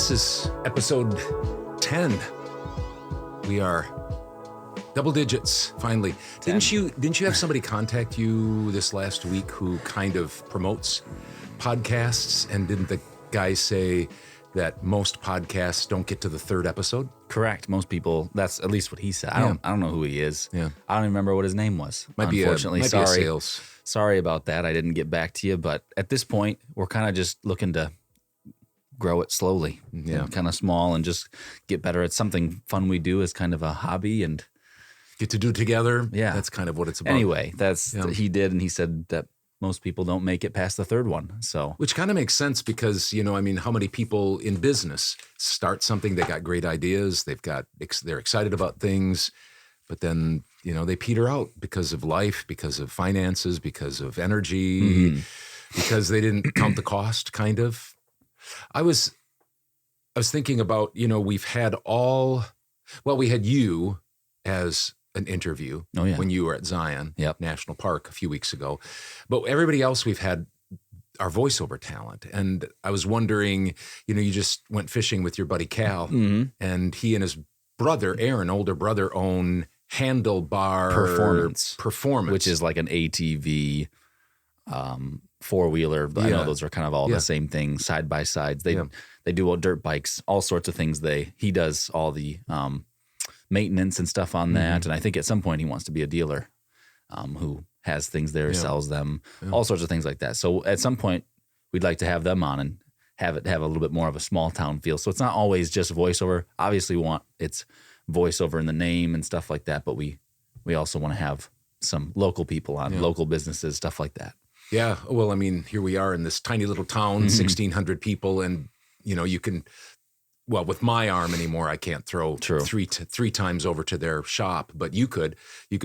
This is episode 10. We are double digits, finally. 10. Didn't you have somebody contact you this last week who kind of promotes podcasts? And didn't the guy say that most podcasts don't get to the third episode? Correct. Most people, that's at least what he said. I don't know who he is. Yeah. I don't even remember what his name was. Might be a sales. Sorry about that. I didn't get back to you, but at this point, we're kind of just looking to grow it slowly. Yeah. Kind of small and just get better at something fun we do as kind of a hobby and get to do together. Yeah. That's kind of what it's about. Anyway, he did, and he said that most people don't make it past the third one. So, which kind of makes sense because, how many people in business start something, they got great ideas, they're excited about things, but then, they peter out because of life, because of finances, because of energy, because they didn't count the cost, kind of. I was thinking about, we had you as an interview when you were at Zion National Park a few weeks ago. But everybody else, we've had our voiceover talent. And I was wondering, you just went fishing with your buddy Cal, and he and his brother, Aaron, older brother, own Handlebar Performance, which is like an ATV four-wheeler. I know those are kind of all the same thing, side by sides. They do dirt bikes, all sorts of things. He does all the maintenance and stuff on that. And I think at some point he wants to be a dealer who has things there, sells them, all sorts of things like that. So at some point we'd like to have them on and have a little bit more of a small town feel. So it's not always just voiceover. Obviously we want it's voiceover in the name and stuff like that, but we also want to have some local people on, local businesses, stuff like that. Yeah. Well, here we are in this tiny little town, 1,600 people, and you can, with my arm anymore, I can't throw three times over to their shop, but you could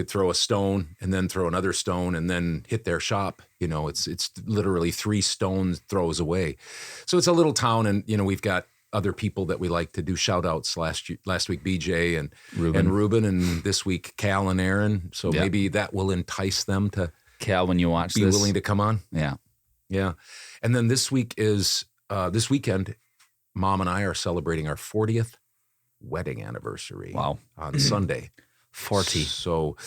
throw a stone and then throw another stone and then hit their shop. It's literally 3 stone throws away. So it's a little town, and we've got other people that we like to do shout outs. Last week, BJ and Ruben, and this week Cal and Aaron. So maybe that will entice them to Cal, when you watch be willing to come on. Yeah. And then this week is this weekend, Mom and I are celebrating our 40th wedding anniversary. Wow. On Sunday. 40. So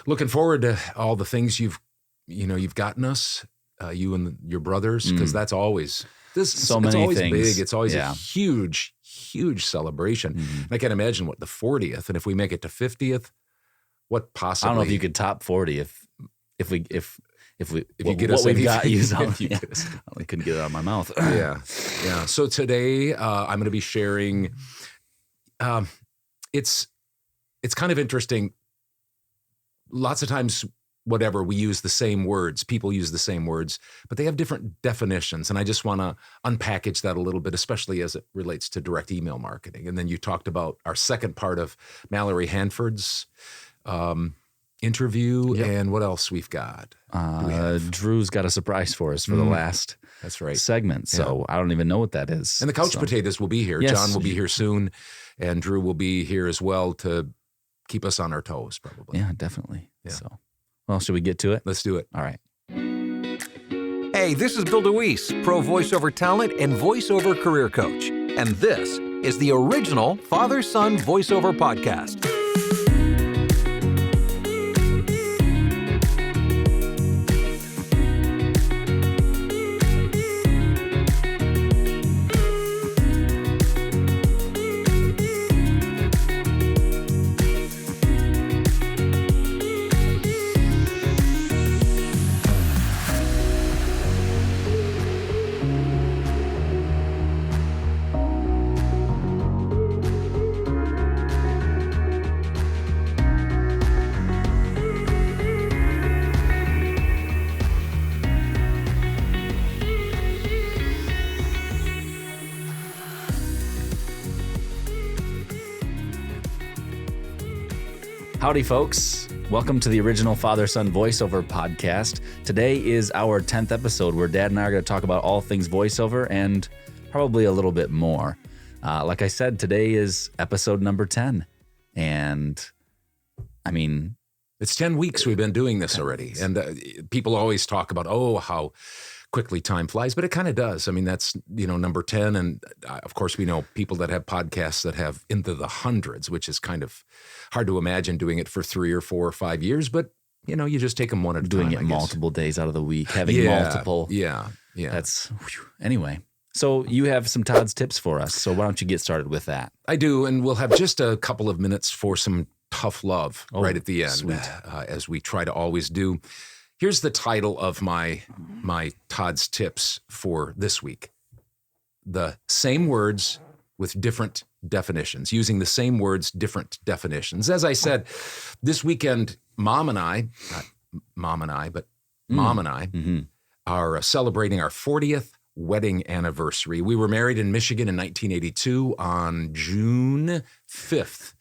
looking forward to all the things you've gotten us, you and your brothers, because that's always it's always things. Big. It's always a huge, huge celebration. And I can't imagine what the 40th, and if we make it to 50th, what possibly. I don't know if you could top 40 if we get us we've got you. I couldn't get it out of my mouth. Yeah. So today I'm going to be sharing. It's kind of interesting. Lots of times, we use the same words. People use the same words, but they have different definitions. And I just want to unpackage that a little bit, especially as it relates to direct email marketing. And then you talked about our second part of Mallory Handford's interview, and what else we've got? Drew's got a surprise for us for the last segment, so I don't even know what that is. And the couch potatoes will be here. Yes. John will be here soon, and Drew will be here as well to keep us on our toes, probably. Yeah, definitely. Yeah. So, well, should we get to it? Let's do it. All right. Hey, this is Bill DeWees, pro voiceover talent and voiceover career coach, and this is the original Father-Son Voiceover Podcast. Howdy, folks. Welcome to the original Father-Son Voiceover Podcast. Today is our 10th episode where Dad and I are going to talk about all things voiceover and probably a little bit more. Like I said, today is episode number 10. And I mean, it's 10 weeks we've been doing this already. And people always talk about, how quickly time flies, but it kind of does. I mean, that's, number 10. And of course, we know people that have podcasts that have into the hundreds, which is kind of hard to imagine doing it for 3 or 4 or 5 years. But, you just take them one at a time. Doing it multiple days out of the week, having multiple. Yeah. That's, anyway. So you have some Todd's tips for us. So why don't you get started with that? I do. And we'll have just a couple of minutes for some tough love right at the end, as we try to always do. Here's the title of my Todd's tips for this week. The same words with different definitions, using the same words, different definitions. As I said, this weekend, Mom and I are celebrating our 40th wedding anniversary. We were married in Michigan in 1982 on June 5th,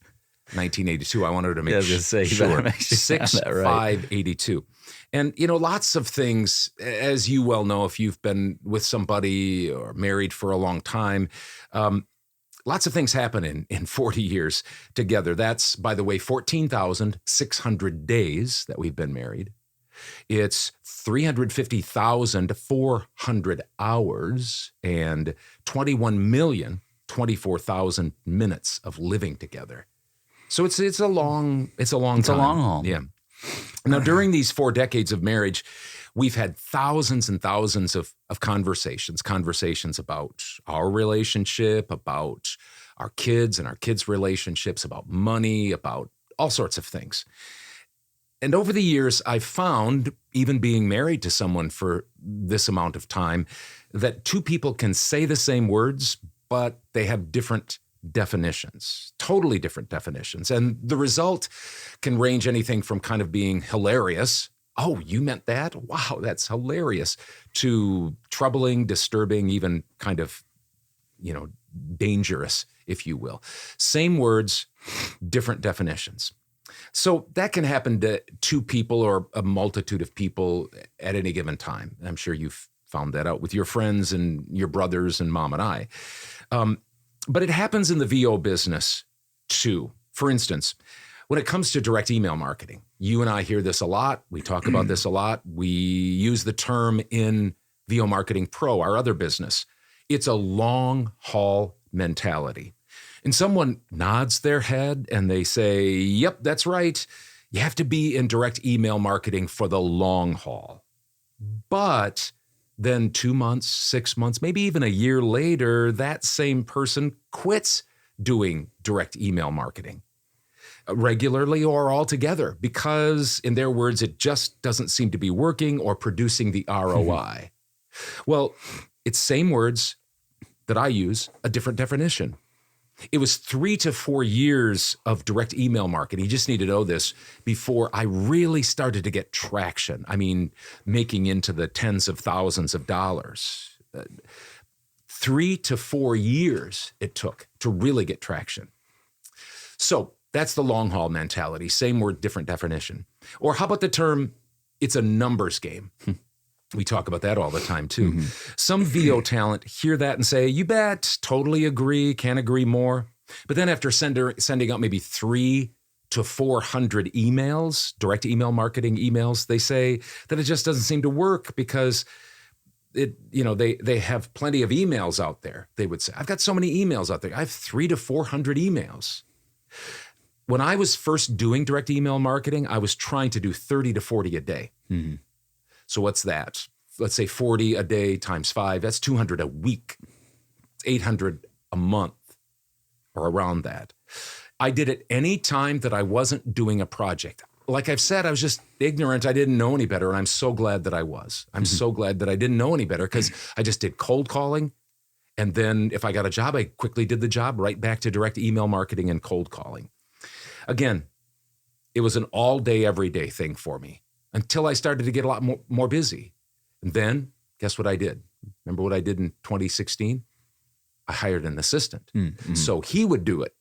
1982. I wanted to make sure. 6/5/82. And, lots of things, as you well know, if you've been with somebody or married for a long time, lots of things happen in 40 years together. That's, by the way, 14,600 days that we've been married. It's 350,400 hours and 21,024,000 minutes of living together. So it's a long time. It's a long haul. Yeah. Now, during these 4 decades of marriage, we've had thousands and thousands of conversations about our relationship, about our kids and our kids' relationships, about money, about all sorts of things. And over the years, I've found, even being married to someone for this amount of time, that two people can say the same words, but they have different definitions, totally different definitions. And the result can range anything from kind of being hilarious, oh, you meant that? Wow, that's hilarious, to troubling, disturbing, even kind of, dangerous, if you will. Same words, different definitions. So that can happen to two people or a multitude of people at any given time. I'm sure you've found that out with your friends and your brothers and Mom and I. But it happens in the VO business too. For instance, when it comes to direct email marketing, you and I hear this a lot. We talk about this a lot. We use the term in VO Marketing Pro, our other business. It's a long haul mentality. And someone nods their head and they say, yep, that's right. You have to be in direct email marketing for the long haul. But then 2 months, 6 months, maybe even a year later, that same person quits doing direct email marketing regularly or altogether because, in their words, it just doesn't seem to be working or producing the ROI. Well, it's same words that I use, a different definition. It was 3 to 4 years of direct email marketing. You just need to know this before I really started to get traction. I mean, making into the tens of thousands of dollars. 3 to 4 years it took to really get traction. So that's the long haul mentality. Same word, different definition. Or how about the term, it's a numbers game? We talk about that all the time too. Mm-hmm. Some VO talent hear that and say, you bet, totally agree, can't agree more. But then after sending out maybe 300 to 400 emails, direct email marketing emails, they say that it just doesn't seem to work because they have plenty of emails out there. They would say, I've got so many emails out there. I have 300 to 400 emails. When I was first doing direct email marketing, I was trying to do 30 to 40 a day. Mm-hmm. So what's that? Let's say 40 a day times 5. That's 200 a week. It's 800 a month or around that. I did it any time that I wasn't doing a project. Like I've said, I was just ignorant. I didn't know any better. And I'm so glad that I was. I'm so glad that I didn't know any better because I just did cold calling. And then if I got a job, I quickly did the job right back to direct email marketing and cold calling. Again, it was an all day, every day thing for me. Until I started to get a lot more busy. And then, guess what I did? Remember what I did in 2016? I hired an assistant. Mm-hmm. So he would do it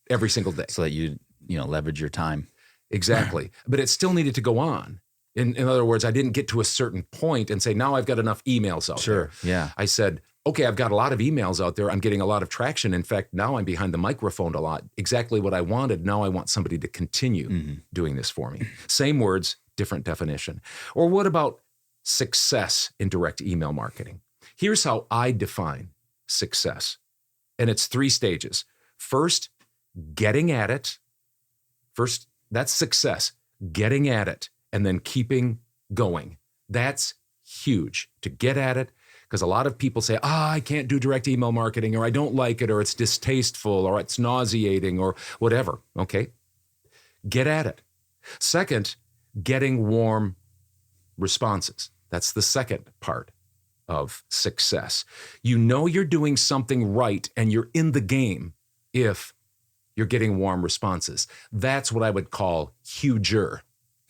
every single day. So that you leverage your time. Exactly. But it still needed to go on. In other words, I didn't get to a certain point and say, now I've got enough emails out there. Yeah. I said, okay, I've got a lot of emails out there. I'm getting a lot of traction. In fact, now I'm behind the microphone a lot. Exactly what I wanted. Now I want somebody to continue doing this for me. Same words, different definition. Or what about success in direct email marketing. Here's how I define success. And it's 3 stages. First, getting at it. First, that's success. Getting at it and then keeping going. That's huge to get at it, because a lot of people say, I can't do direct email marketing, or I don't like it, or it's distasteful, or it's nauseating, or whatever. Okay. Get at it. Second, getting warm responses. That's the second part of success. You know you're doing something right and you're in the game if you're getting warm responses. That's what I would call huger.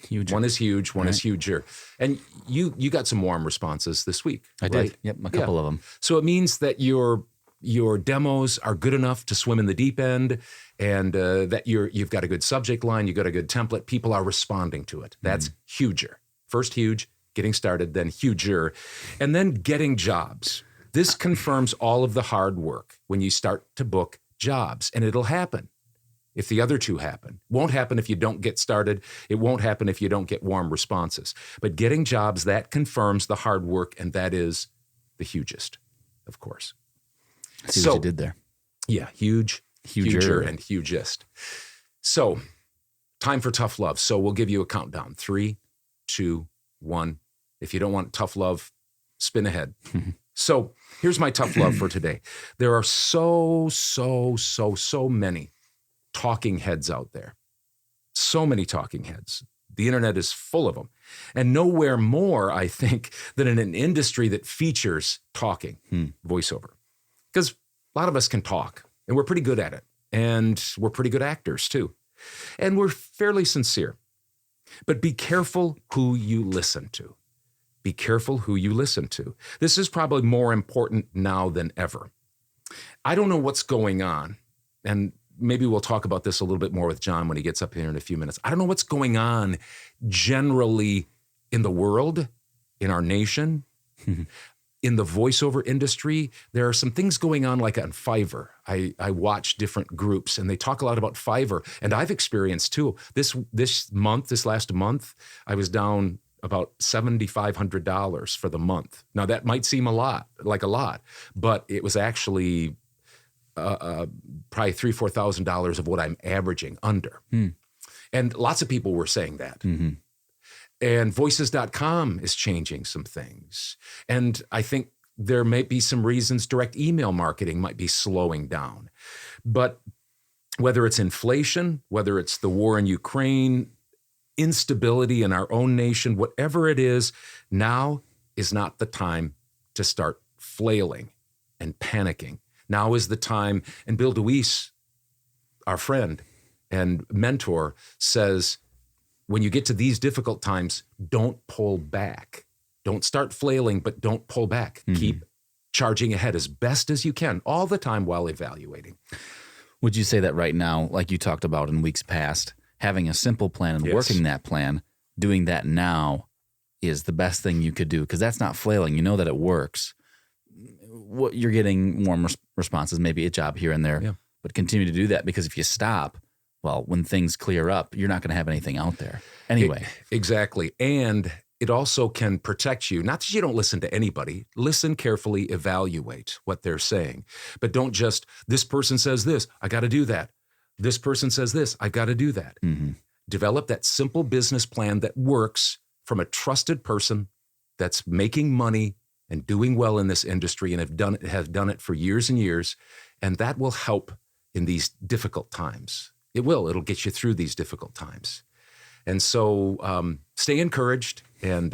One is huge, one is huger. And you got some warm responses this week. I did. Yep, a couple of them. So it means that your demos are good enough to swim in the deep end, and that you've got a good subject line, you've got a good template. People are responding to it. That's huger. First huge, getting started, then huger, and then getting jobs. This confirms all of the hard work when you start to book jobs, and it'll happen if the other two happen. Won't happen if you don't get started. It won't happen if you don't get warm responses. But getting jobs, that confirms the hard work, and that is the hugest, of course. I see what you did there. Yeah, huger, and hugest. So, time for tough love. So we'll give you a countdown. 3, 2, 1. If you don't want tough love, spin ahead. So here's my tough love for today. There are so many talking heads out there. So many talking heads. The internet is full of them. And nowhere more, I think, than in an industry that features talking, voiceover. Because a lot of us can talk, and we're pretty good at it. And we're pretty good actors, too. And we're fairly sincere. But be careful who you listen to. Be careful who you listen to. This is probably more important now than ever. I don't know what's going on, and maybe we'll talk about this a little bit more with John when he gets up here in a few minutes. I don't know what's going on generally in the world, in our nation, in the voiceover industry. There are some things going on like on Fiverr. I watch different groups and they talk a lot about Fiverr, and I've experienced too. This last month, I was down about $7,500 for the month. Now that might seem like a lot, but it was actually probably $3,000-$4,000 of what I'm averaging under. And lots of people were saying that. And voices.com is changing some things. And I think there may be some reasons direct email marketing might be slowing down. But whether it's inflation, whether it's the war in Ukraine, instability in our own nation, whatever it is, now is not the time to start flailing and panicking. Now is the time, and Bill DeWees, our friend and mentor, says, when you get to these difficult times, don't pull back. Don't start flailing, but don't pull back. Keep charging ahead as best as you can all the time while evaluating. Would you say that right now, like you talked about in weeks past, having a simple plan and working that plan, doing that now is the best thing you could do? Because that's not flailing. You know that it works. What you're getting warm responses, maybe a job here and there, but continue to do that, because if you stop, well, when things clear up, you're not going to have anything out there anyway. Exactly. And it also can protect you. Not that you don't listen to anybody. Listen carefully, evaluate what they're saying. But don't just, this person says this, I got to do that. This person says this, I got to do that. Develop that simple business plan that works from a trusted person that's making money and doing well in this industry and have done it for years and years. And that will help in these difficult times. It will. It'll get you through these difficult times. And so stay encouraged and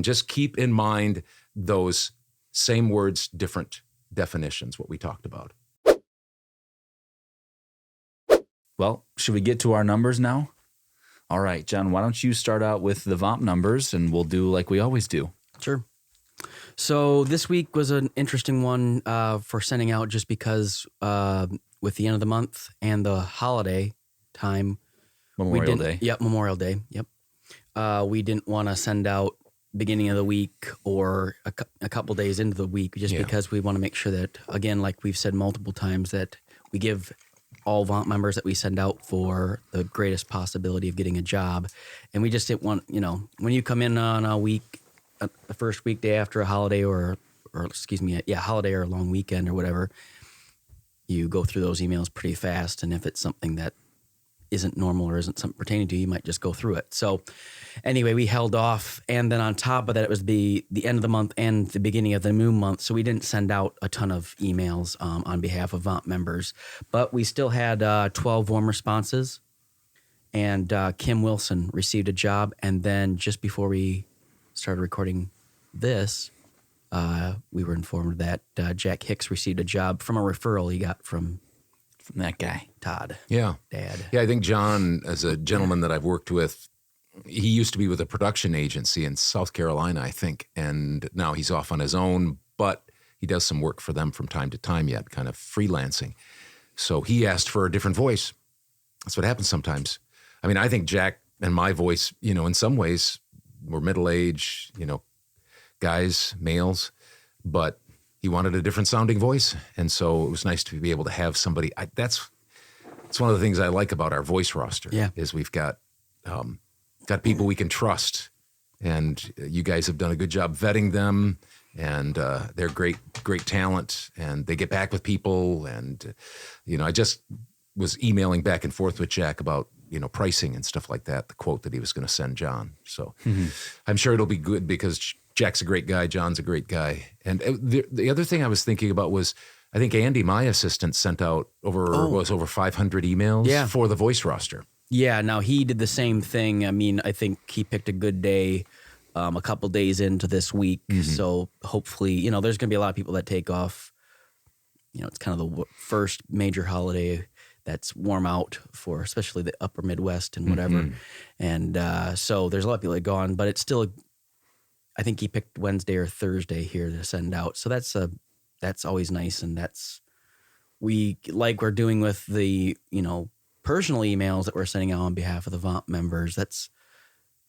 just keep in mind those same words, different definitions, what we talked about. Well, should we get to our numbers now? All right, John, why don't you start out with the VOMP numbers, and we'll do like we always do. Sure. So this week was an interesting one for sending out, just because with the end of the month and the holiday time. Memorial Day. Yep, Memorial Day. Yep. We didn't want to send out beginning of the week or a couple days into the week, just because we want to make sure that, again, like we've said multiple times, that we give all VOMP members that we send out for the greatest possibility of getting a job. And we just didn't want, when you come in on a week the first weekday after a holiday or holiday or a long weekend or whatever, you go through those emails pretty fast. And if it's something that isn't normal or isn't something pertaining to you, you might just go through it. So anyway, we held off. And then on top of that, it was the end of the month and the beginning of the new month. So we didn't send out a ton of emails on behalf of VOMP members. But we still had 12 warm responses. And Kim Wilson received a job. And then just before we started recording this, we were informed that Jack Hicks received a job from a referral he got from that guy, Todd. Yeah. Dad. Yeah, I think John, as a gentleman that I've worked with, he used to be with a production agency in South Carolina, I think, and now he's off on his own, but he does some work for them from time to time yet, kind of freelancing. So he asked for a different voice. That's what happens sometimes. I mean, I think Jack and my voice, in some ways, we're middle-aged, guys, males, but he wanted a different sounding voice. And so it was nice to be able to have somebody. That's one of the things I like about our voice roster is we've got people we can trust. And you guys have done a good job vetting them, and they're great talent, and they get back with people. And, I just was emailing back and forth with Jack about, pricing and stuff like that, the quote that he was going to send John. So I'm sure it'll be good because Jack's a great guy. John's a great guy. And the other thing I was thinking about was, I think Andy, my assistant, sent out over 500 emails for the voice roster. Yeah, now he did the same thing. I mean, I think he picked a good day a couple days into this week. So hopefully, there's going to be a lot of people that take off. It's kind of the first major holiday that's warm out for especially the upper Midwest and whatever. And so there's a lot of people that go on, but it's still, I think he picked Wednesday or Thursday here to send out. So that's always nice. And we're doing with the, personal emails that we're sending out on behalf of the VOMP members. That's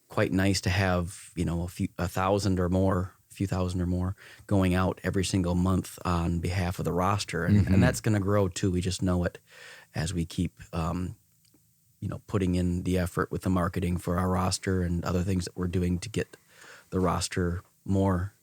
quite nice to have, a few thousand or more going out every single month on behalf of the roster. And that's going to grow too. We just know it as we keep, putting in the effort with the marketing for our roster and other things that we're doing to get the roster more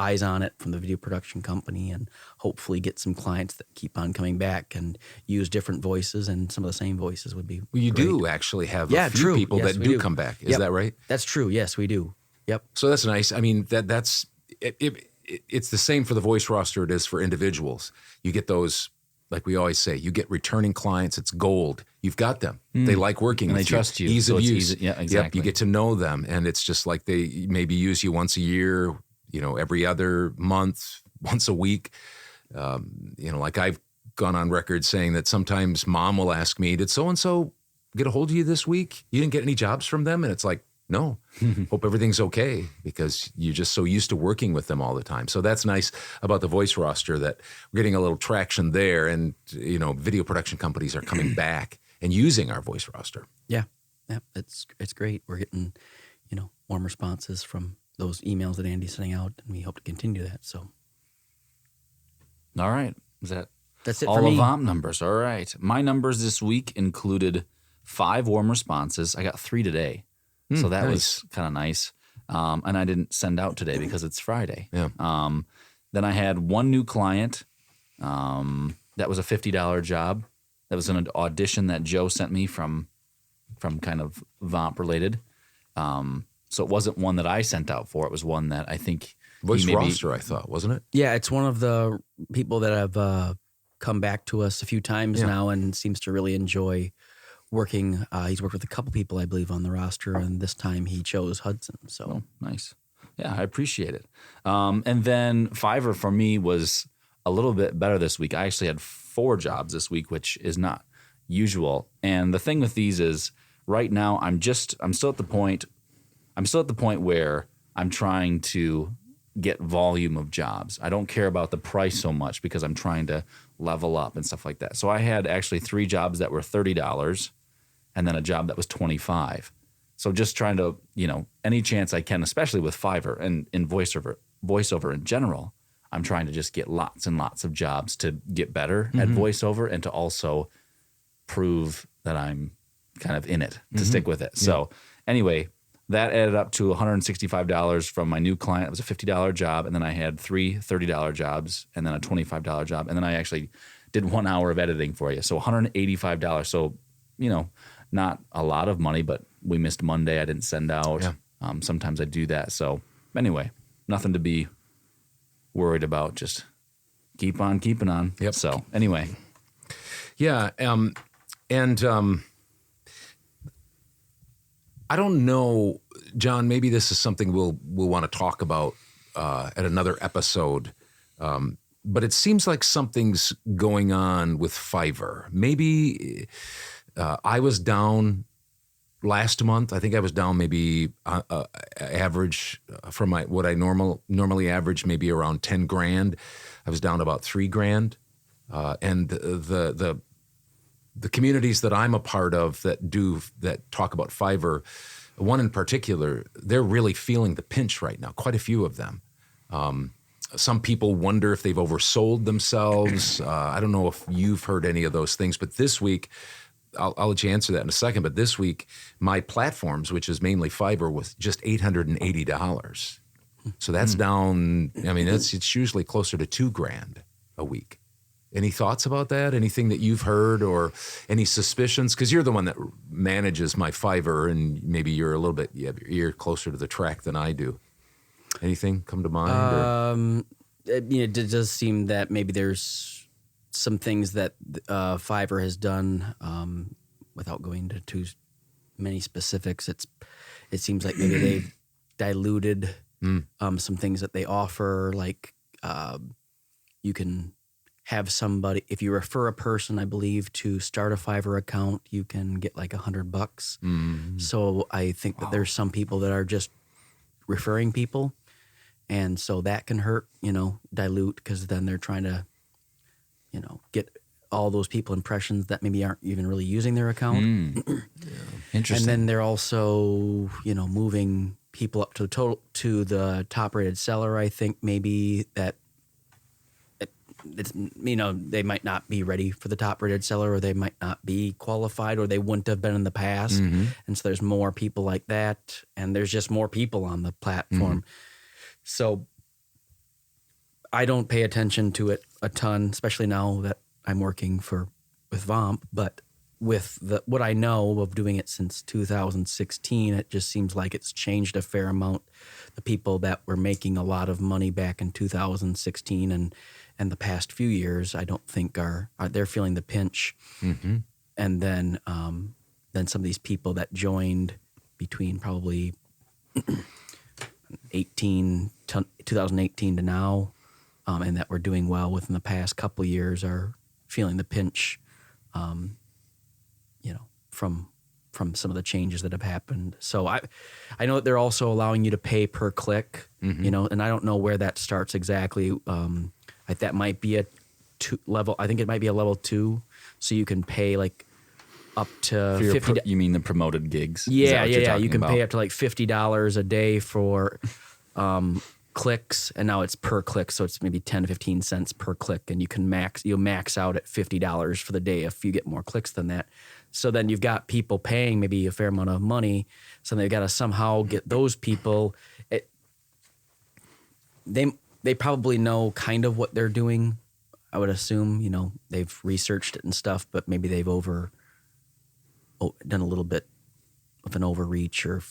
eyes on it from the video production company, and hopefully get some clients that keep on coming back and use different voices, and some of the same voices would be Well, you great. do actually have a few people that do come back. Is that right? That's true. Yes, we do. Yep. So that's nice. I mean, that's it's the same for the voice roster it is for individuals. You get those, like we always say, you get returning clients. It's gold. You've got them. They like working and with they trust you. Ease of use. Yeah, exactly. Yep, you get to know them, and it's just like they maybe use you once a year, every other month, once a week. Like I've gone on record saying that sometimes Mom will ask me, "Did so-and-so get a hold of you this week? You didn't get any jobs from them?" And it's like, no, hope everything's okay, because you're just so used to working with them all the time. So that's nice about the voice roster, that we're getting a little traction there, and video production companies are coming back and using our voice roster. Yeah, it's great. We're getting warm responses from those emails that Andy's sending out, and we hope to continue that. So, all right, that's it all for me. All the VOMP numbers. All right, my numbers this week included 5 warm responses. I got 3 today. So that was kind of nice. And I didn't send out today because it's Friday. Yeah. Then I had 1 new client. That was a $50 job. That was an audition that Joe sent me from kind of VOMP related. So it wasn't one that I sent out for. It was one that I think Voice roster, I thought, wasn't it? Yeah, it's one of the people that have come back to us a few times now and seems to really enjoy working. He's worked with a couple people, I believe, on the roster, and this time he chose Hudson. So nice. Yeah, I appreciate it. And then Fiverr for me was a little bit better this week. I actually had 4 jobs this week, which is not usual. And the thing with these is, right now I'm still at the point where I'm trying to get volume of jobs. I don't care about the price so much because I'm trying to level up and stuff like that. So I had actually 3 jobs that were $30. And then a job that was $25. So just trying to, any chance I can, especially with Fiverr and in voiceover in general, I'm trying to just get lots and lots of jobs to get better at voiceover, and to also prove that I'm kind of in it, to stick with it. So anyway, that added up to $165 from my new client. It was a $50 job. And then I had 3 $30 jobs and then a $25 job. And then I actually did 1 hour of editing for you. So $185. So, not a lot of money, but we missed Monday. I didn't send out. Yeah. Sometimes I do that. So anyway, nothing to be worried about. Just keep on keeping on. Yep. So anyway. Yeah. I don't know, John, maybe this is something we'll want to talk about at another episode. But it seems like something's going on with Fiverr. Maybe I was down last month. I think I was down maybe average from what I normally average, maybe around 10 grand. I was down about 3 grand. And the communities that I'm a part of that talk about Fiverr, one in particular, they're really feeling the pinch right now. Quite a few of them. Some people wonder if they've oversold themselves. I don't know if you've heard any of those things, but this week, I'll let you answer that in a second, but this week, my platforms, which is mainly Fiverr, was just $880. So that's down, it's usually closer to 2 grand a week. Any thoughts about that? Anything that you've heard or any suspicions? Because you're the one that manages my Fiverr, and maybe you're a little bit, you have your ear closer to the track than I do. Anything come to mind? It does seem that maybe there's some things that Fiverr has done without going into too many specifics. It seems like maybe they've diluted some things that they offer. Like you can have somebody, if you refer a person, I believe, to start a Fiverr account, you can get like $100. So I think that there's some people that are just referring people. And so that can hurt, dilute, because then they're trying to, get all those people impressions that maybe aren't even really using their account. Interesting. And then they're also, moving people up to the top rated seller. I think maybe that it's, they might not be ready for the top rated seller, or they might not be qualified, or they wouldn't have been in the past. And so there's more people like that, and there's just more people on the platform. So I don't pay attention to it a ton, especially now that I'm working with VOMP, but with what I know of doing it since 2016, it just seems like it's changed a fair amount. The people that were making a lot of money back in 2016 and the past few years, I don't think they're feeling the pinch. And then some of these people that joined between probably 2018 to now, and that were doing well within the past couple of years, are feeling the pinch, from some of the changes that have happened. So I know that they're also allowing you to pay per click, and I don't know where that starts exactly. That might be a level. I think it might be a level 2, so you can pay like up to $50. You mean the promoted gigs? Yeah. You can pay up to like $50 a day for clicks, and now it's per click, so it's maybe 10 to 15 cents per click, and you'll max out at $50 for the day if you get more clicks than that. So then you've got people paying maybe a fair amount of money, so they've got to somehow get those people. They probably know kind of what they're doing, I would assume. They've researched it and stuff, but maybe they've done a little bit of an overreach, or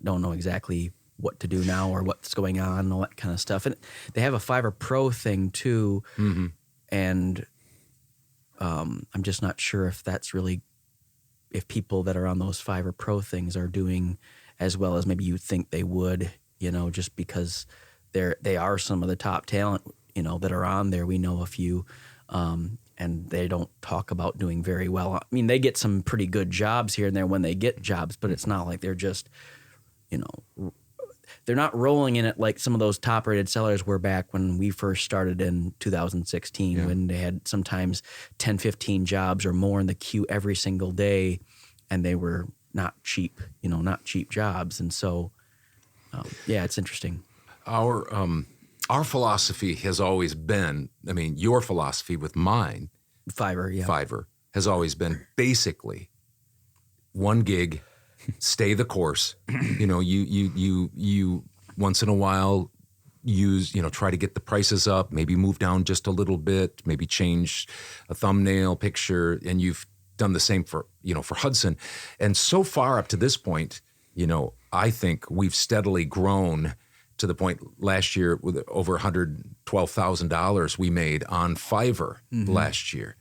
don't know exactly what to do now or what's going on and all that kind of stuff. And they have a Fiverr Pro thing too, and I'm just not sure if that's really, if people that are on those Fiverr Pro things are doing as well as maybe you'd think they would, just because they are some of the top talent, that are on there. We know a few, and they don't talk about doing very well. I mean, they get some pretty good jobs here and there when they get jobs, but it's not like they're just, they're not rolling in it like some of those top rated sellers were back when we first started in 2016, when they had sometimes 10, 15 jobs or more in the queue every single day, and they were not cheap, not cheap jobs. And so, it's interesting. Our philosophy has always been, your philosophy with mine, Fiverr, Fiverr, has always been basically 1 gig stay the course. You once in a while try to get the prices up, maybe move down just a little bit, maybe change a thumbnail picture. And you've done the same for Hudson. And so far up to this point, I think we've steadily grown to the point last year with over $112,000 we made on Fiverr last year.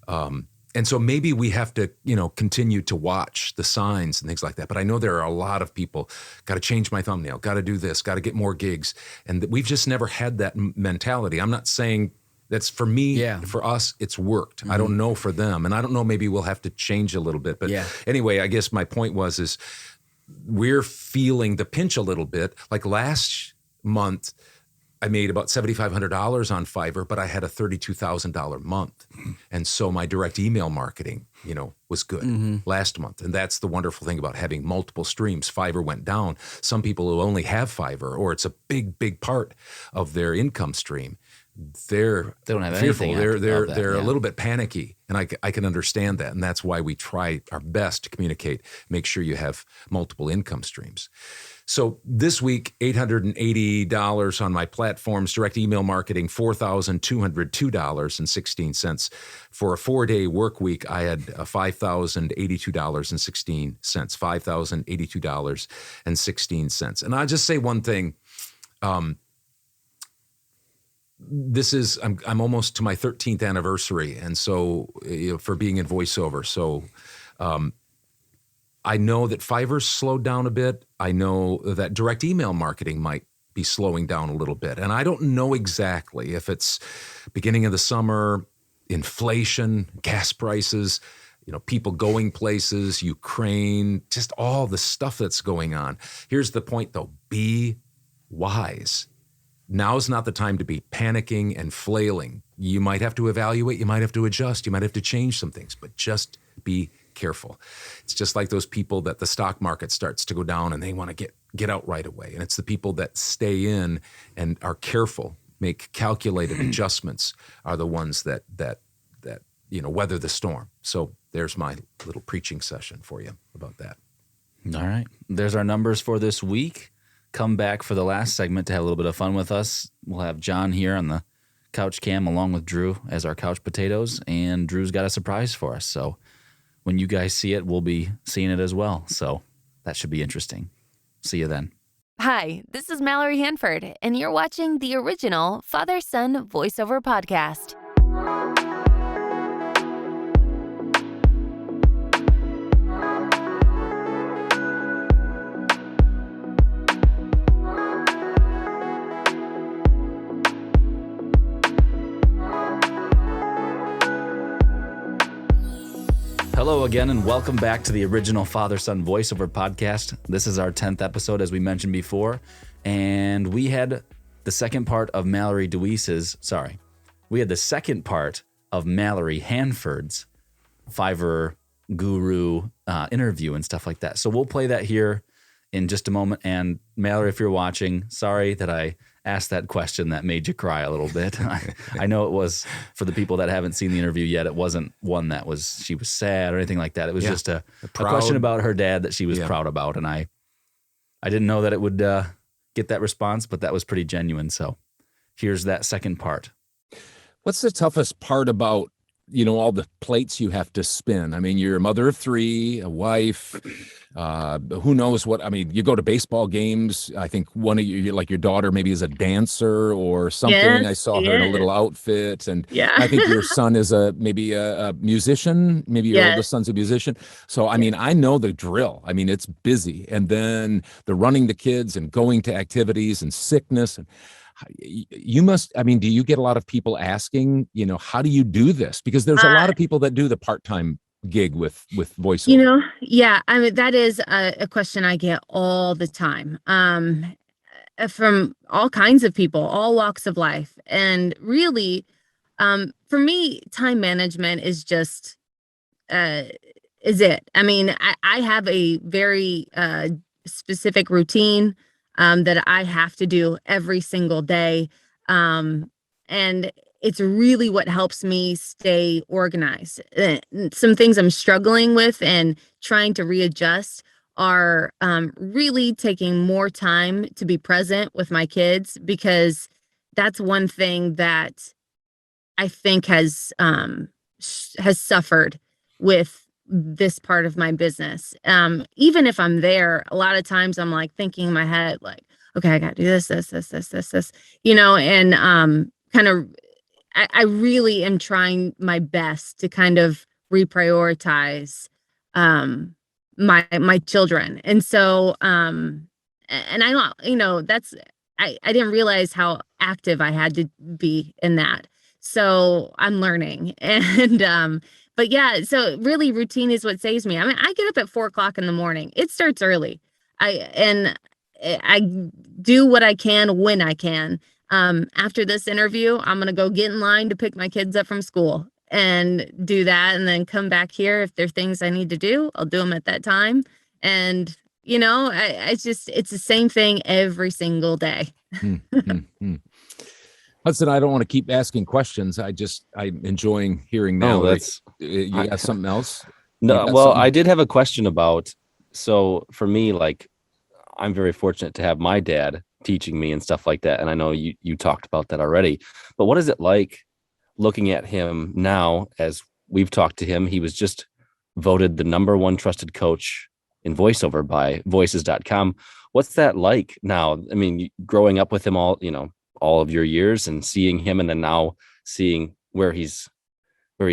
And so maybe we have to, continue to watch the signs and things like that. But I know there are a lot of people, got to change my thumbnail, got to do this, got to get more gigs. And we've just never had that mentality. I'm not saying that's for me, for us, it's worked. I don't know for them. And I don't know, maybe we'll have to change a little bit. But anyway, I guess my point is we're feeling the pinch a little bit. Like last month, I made about $7,500 on Fiverr, but I had a $32,000 month. And so my direct email marketing, was good last month. And that's the wonderful thing about having multiple streams. Fiverr went down. Some people who only have Fiverr, or it's a big, big part of their income stream, they don't have fearful. They're a little bit panicky, and I can understand that. And that's why we try our best to communicate, make sure you have multiple income streams. So this week, $880 on my platforms, direct email marketing, $4,202.16. For a 4-day work week, I had $5,082.16, $5,082.16. And I'll just say one thing. I'm almost to my 13th anniversary, and so for being in voiceover. So I know that Fiverr's slowed down a bit. I know that direct email marketing might be slowing down a little bit. And I don't know exactly if it's beginning of the summer, inflation, gas prices, people going places, Ukraine, just all the stuff that's going on. Here's the point though, be wise. Now's not the time to be panicking and flailing. You might have to evaluate, you might have to adjust, you might have to change some things, but just be careful. It's just like those people that the stock market starts to go down and they want to get out right away. And it's the people that stay in and are careful, make calculated adjustments, are the ones that weather the storm. So there's my little preaching session for you about that. All right. There's our numbers for this week. Come back for the last segment to have a little bit of fun with us. We'll have John here on the couch cam along with Drew as our couch potatoes, and Drew's got a surprise for us. So when you guys see it, we'll be seeing it as well. So that should be interesting. See you then. Hi, this is Mallory Handford, and you're watching the original Father-Son Voiceover podcast. Hello again, and welcome back to the original Father-Son Voiceover podcast. This is our 10th episode, as we mentioned before, and we had the second part of Mallory DeWees's, we had the second part of Mallory Handford's Fiverr guru interview and stuff like that. So we'll play that here in just a moment. And Mallory, if you're watching, sorry that I asked that question that made you cry a little bit. I know it was, for the people that haven't seen the interview yet, it wasn't one that she was sad or anything like that. It was just a question about her dad that she was proud about. And I didn't know that it would get that response, but that was pretty genuine. So here's that second part. What's the toughest part about, all the plates you have to spin? I mean, you're a mother of 3, a wife, who knows what, you go to baseball games. I think one of you, like your daughter, maybe is a dancer or something. Yes, I saw her in a little outfit. And I think your son is maybe a musician, maybe your oldest son's a musician. So, I know the drill. It's busy. And then the running the kids and going to activities and sickness. And you must, do you get a lot of people asking, how do you do this? Because there's a lot of people that do the part-time gig with voiceover. That is a question I get all the time, from all kinds of people, all walks of life. And really, for me, time management is just, is it. I have a very specific routine that I have to do every single day. And it's really what helps me stay organized. Some things I'm struggling with and trying to readjust are really taking more time to be present with my kids, because that's one thing that I think has suffered with this part of my business. Even if I'm there, a lot of times I'm like thinking in my head, like, okay, I got to do this, and kind of, I really am trying my best to kind of reprioritize my children. And so, and I don't, that's, I didn't realize how active I had to be in that. So I'm learning. And but yeah, so really routine is what saves me. I mean, I get up at 4:00 in the morning. It starts early. I do what I can when I can. After this interview, I'm gonna go get in line to pick my kids up from school and do that, and then come back here. If there are things I need to do, I'll do them at that time. And it's the same thing every single day. Hudson, I don't want to keep asking questions. I'm enjoying hearing now. You got something else? No, well, I did have a question about, so for me, like, I'm very fortunate to have my dad teaching me and stuff like that. And I know you talked about that already, but what is it like looking at him now? As we've talked to him, he was just voted the #1 trusted coach in voiceover by voices.com. What's that like now? I mean, growing up with him all of your years and seeing him, and then now seeing where he's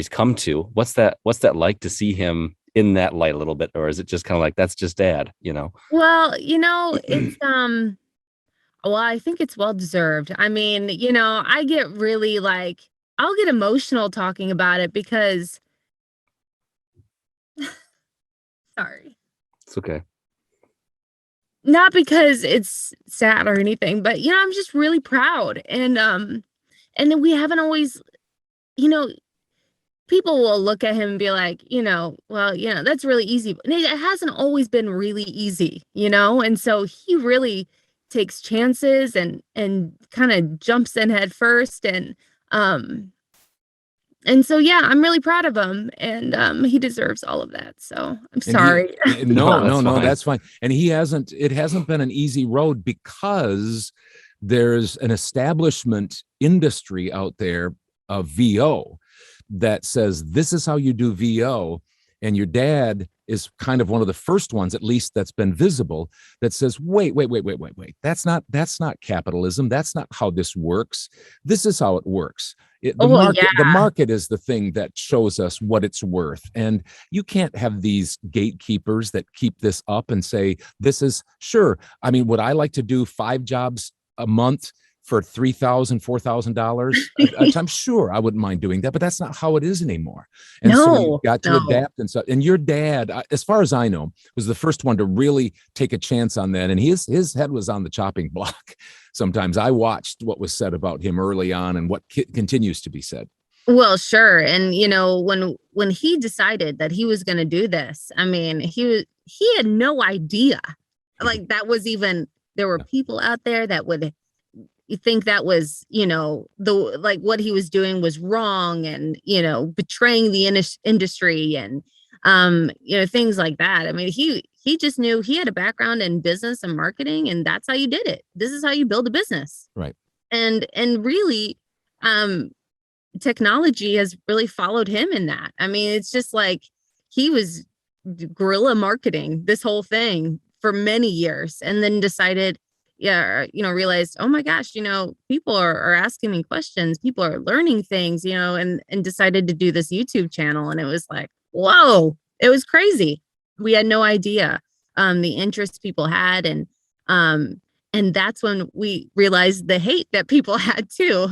come to, what's that like to see him in that light a little bit? Or is it just kind of like, that's just dad, Well, it's well, I think it's well deserved. I mean, I get really I'll get emotional talking about it because sorry. It's okay. Not because it's sad or anything, but I'm just really proud. And then we haven't always, people will look at him and be like, well, that's really easy. But it hasn't always been really easy, and so he really takes chances and kind of jumps in head first. And so, yeah, I'm really proud of him, and he deserves all of that. So I'm sorry. No, that's fine. And it hasn't been an easy road, because there's an establishment industry out there of VO that says this is how you do VO. And your dad is kind of one of the first ones, at least that's been visible, that says, wait. That's not capitalism. That's not how this works. This is how it works. The market is the thing that shows us what it's worth. And you can't have these gatekeepers that keep this up and say, this is sure. I mean, would I like to do 5 jobs a month for $3,000, $4,000? I'm sure I wouldn't mind doing that, but that's not how it is anymore. And so you've got to adapt and stuff. And your dad, as far as I know, was the first one to really take a chance on that. And his head was on the chopping block. Sometimes I watched what was said about him early on and what continues to be said. Well, sure. And, when he decided that he was going to do this, I mean, he had no idea. Like, that was even, there were people out there that would think that was, what he was doing was wrong, and, betraying the industry and, things like that. I mean, he just knew he had a background in business and marketing, and that's how you did it. This is how you build a business. Right. And really, technology has really followed him in that. I mean, it's just like he was guerrilla marketing this whole thing for many years, and then decided, realized, oh my gosh, people are asking me questions, people are learning things, and decided to do this YouTube channel. And it was like, whoa, it was crazy. We had no idea the interest people had. And that's when we realized the hate that people had too.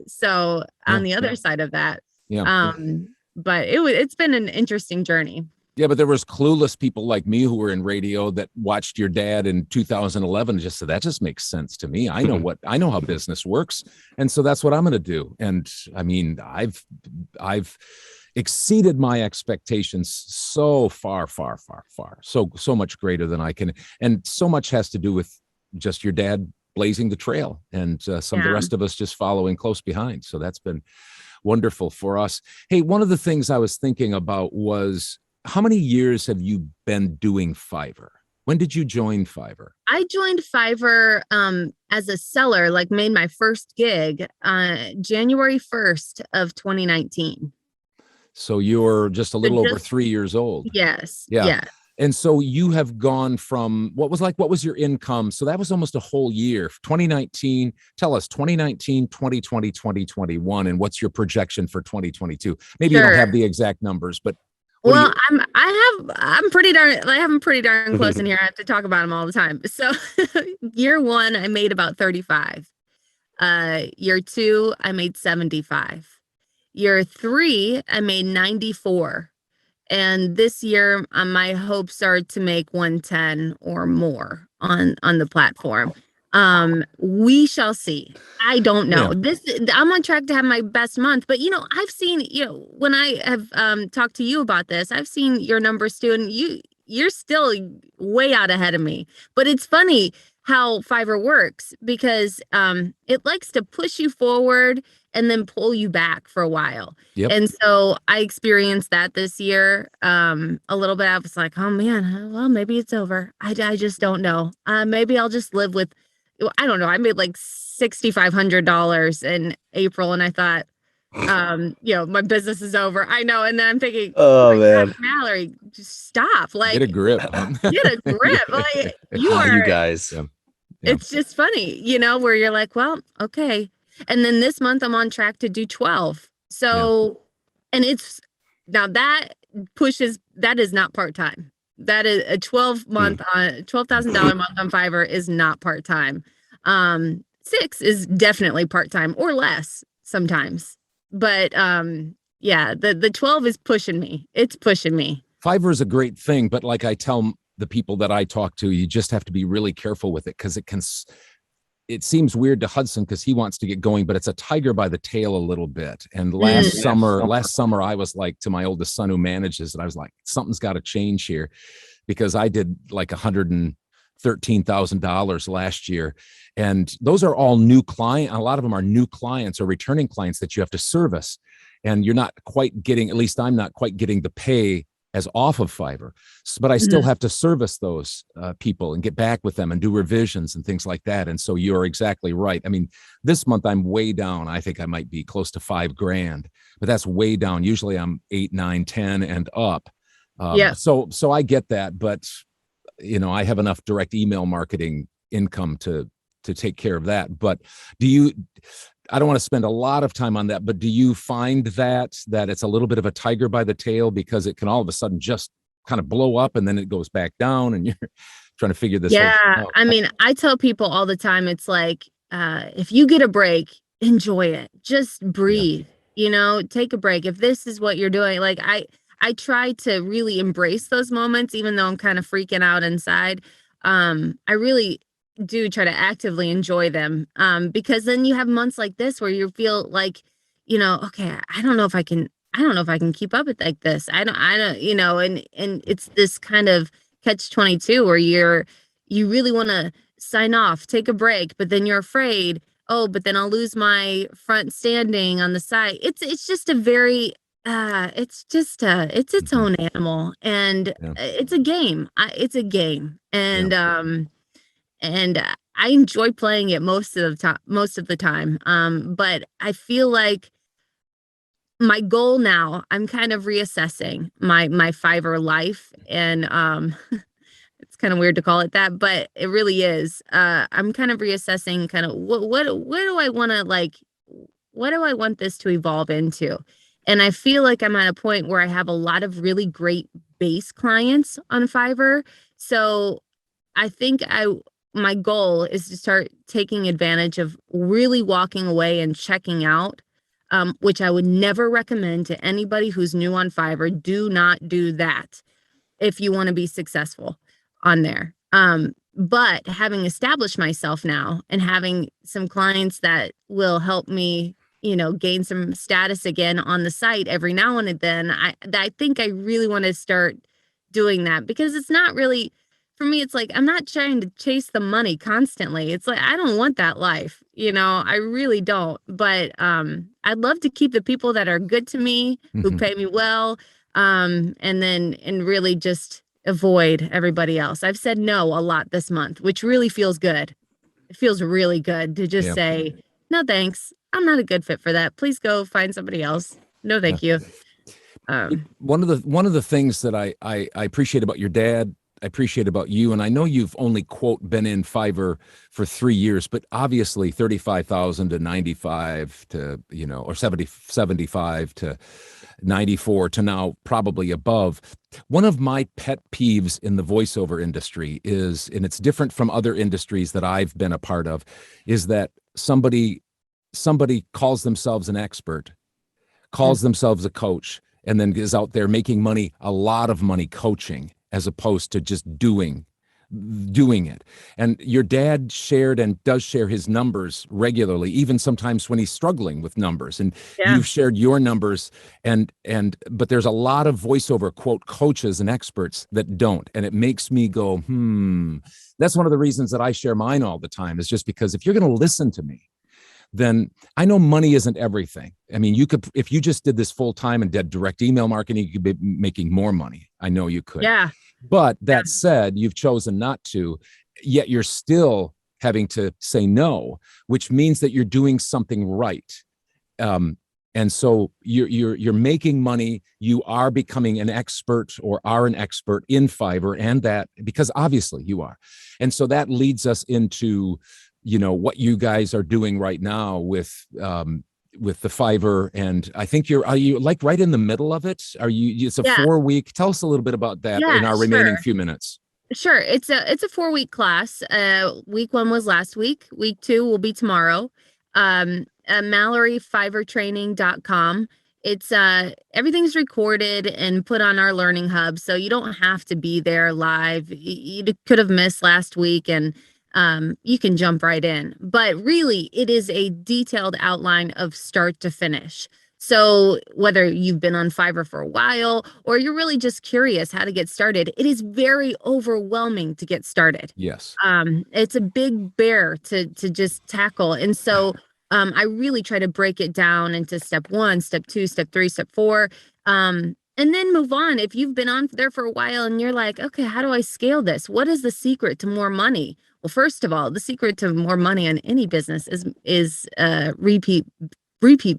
So on the other side of that, but it's been an interesting journey. Yeah, but there was clueless people like me who were in radio that watched your dad in 2011 and just said, that just makes sense to me. I know how business works. And so that's what I'm going to do. And I mean, I've exceeded my expectations so far, so much greater than I can. And so much has to do with just your dad blazing the trail, and some of the rest of us just following close behind. So that's been wonderful for us. Hey, one of the things I was thinking about was, how many years have you been doing Fiverr? When did you join Fiverr? I joined Fiverr as a seller, like made my first gig January 1st of 2019. So you're just a little over 3 years old. Yes. Yeah. Yeah. And so you have gone from what was your income? So that was almost a whole year. 2019, tell us 2019, 2020, 2021, and what's your projection for 2022? Maybe you don't have the exact numbers, but well, I'm pretty darn close in here. I have to talk about them all the time. So year 1, I made about 35. Year 2, I made 75. Year 3, I made 94. And this year, my hopes are to make 110 or more on the platform. We shall see. I don't know. I'm on track to have my best month, but I've seen, when I have talked to you about this, I've seen your numbers too, and you're still way out ahead of me. But it's funny how Fiverr works because it likes to push you forward and then pull you back for a while. Yep. And so I experienced that this year a little bit. I was like, oh man, well, maybe it's over. I just don't know. Maybe I'll just live with, I don't know. I made like $6,500 in April, and I thought, my business is over. I know. And then I'm thinking, oh man, God, Mallory, just stop. Like, get a grip. Get a grip. Like, you guys. Yeah. It's just funny, where you're like, well, okay. And then this month I'm on track to do 12. So, and it's now that is not part-time. That is a 12-month on $12,000 month on Fiverr is not part-time. 6 is definitely part-time or less sometimes. But the 12 is pushing me. It's pushing me. Fiverr is a great thing, but like I tell the people that I talk to, you just have to be really careful with it because it seems weird to Hudson because he wants to get going, but it's a tiger by the tail a little bit. And last summer, I was like to my oldest son who manages it, I was like, something's got to change here because I did like $113,000 last year. And those are all new clients. A lot of them are new clients or returning clients that you have to service. And you're not quite getting, at least I'm not quite getting the pay as off of Fiverr, but I still have to service those people and get back with them and do revisions and things like that. And so you're exactly right. I mean, this month I'm way down. I think I might be close to $5,000, but that's way down. Usually I'm 8, 9, 10 and up. So I get that, but I have enough direct email marketing income to take care of that. But I don't want to spend a lot of time on that, but do you find that it's a little bit of a tiger by the tail because it can all of a sudden just kind of blow up and then it goes back down and you're trying to figure this out? I mean, I tell people all the time, it's like, if you get a break, enjoy it. Just breathe, take a break. If this is what you're doing, like I try to really embrace those moments, even though I'm kind of freaking out inside. I really do try to actively enjoy them because then you have months like this where you feel like, okay, I don't know if I can keep up with like this. I don't, and it's this kind of catch-22 where you really want to sign off, take a break, but then you're afraid, but then I'll lose my front standing on the side. It's just a very, it's its own animal, and it's a game. It's a game. And I enjoy playing it most of the time. But I feel like my goal now, I'm kind of reassessing my Fiverr life, and it's kind of weird to call it that, but it really is. I'm kind of reassessing kind of what do I want to like, what do I want this to evolve into? And I feel like I'm at a point where I have a lot of really great base clients on Fiverr. So I think my goal is to start taking advantage of really walking away and checking out, which I would never recommend to anybody who's new on Fiverr. Do not do that if you want to be successful on there. But having established myself now and having some clients that will help me, gain some status again on the site every now and then, I think I really want to start doing that because it's not really, for me, it's like, I'm not trying to chase the money constantly. It's like, I don't want that life. I really don't. But I'd love to keep the people that are good to me, who pay me well. and really just avoid everybody else. I've said no a lot this month, which really feels good. It feels really good to just say, no, thanks. I'm not a good fit for that. Please go find somebody else. No, thank you. One of the things that I appreciate about your dad, I appreciate about you, and I know you've only quote been in Fiverr for 3 years, but obviously 35,000 to 95 to, or 75 to 94 to now probably above. One of my pet peeves in the voiceover industry is, and it's different from other industries that I've been a part of, is that somebody calls themselves an expert, calls themselves a coach, and then is out there making money, a lot of money coaching, as opposed to just doing it. And your dad shared and does share his numbers regularly, even sometimes when he's struggling with numbers. And you've shared your numbers, but there's a lot of voiceover quote coaches and experts that don't. And it makes me go, That's one of the reasons that I share mine all the time, is just because if you're going to listen to me, then I know money isn't everything. I mean, you could, if you just did this full time and did direct email marketing, you could be making more money. I know you could. Yeah. But that said, you've chosen not to, yet you're still having to say no, which means that you're doing something right. And so you're making money. You are becoming an expert, or are an expert in Fiverr, and that, because obviously you are. And so that leads us into, what you guys are doing right now with the Fiverr. And I think are you like right in the middle of it? It's a 4-week, tell us a little bit about that in our remaining few minutes. Sure. It's a 4-week class. Week 1 was last week. Week 2 will be tomorrow. Mallory, fiverrtraining.com. It's everything's recorded and put on our learning hub. So you don't have to be there live. You could have missed last week, and you can jump right in. But really, it is a detailed outline of start to finish. So whether you've been on Fiverr for a while, or you're really just curious how to get started, it is very overwhelming to get started. Yes. It's a big bear to just tackle. And so I really try to break it down into step 1, step 2, step 3, step 4. And then move on. If you've been on there for a while and you're like, okay, how do I scale this? What is the secret to more money? Well, first of all, the secret to more money in any business is repeat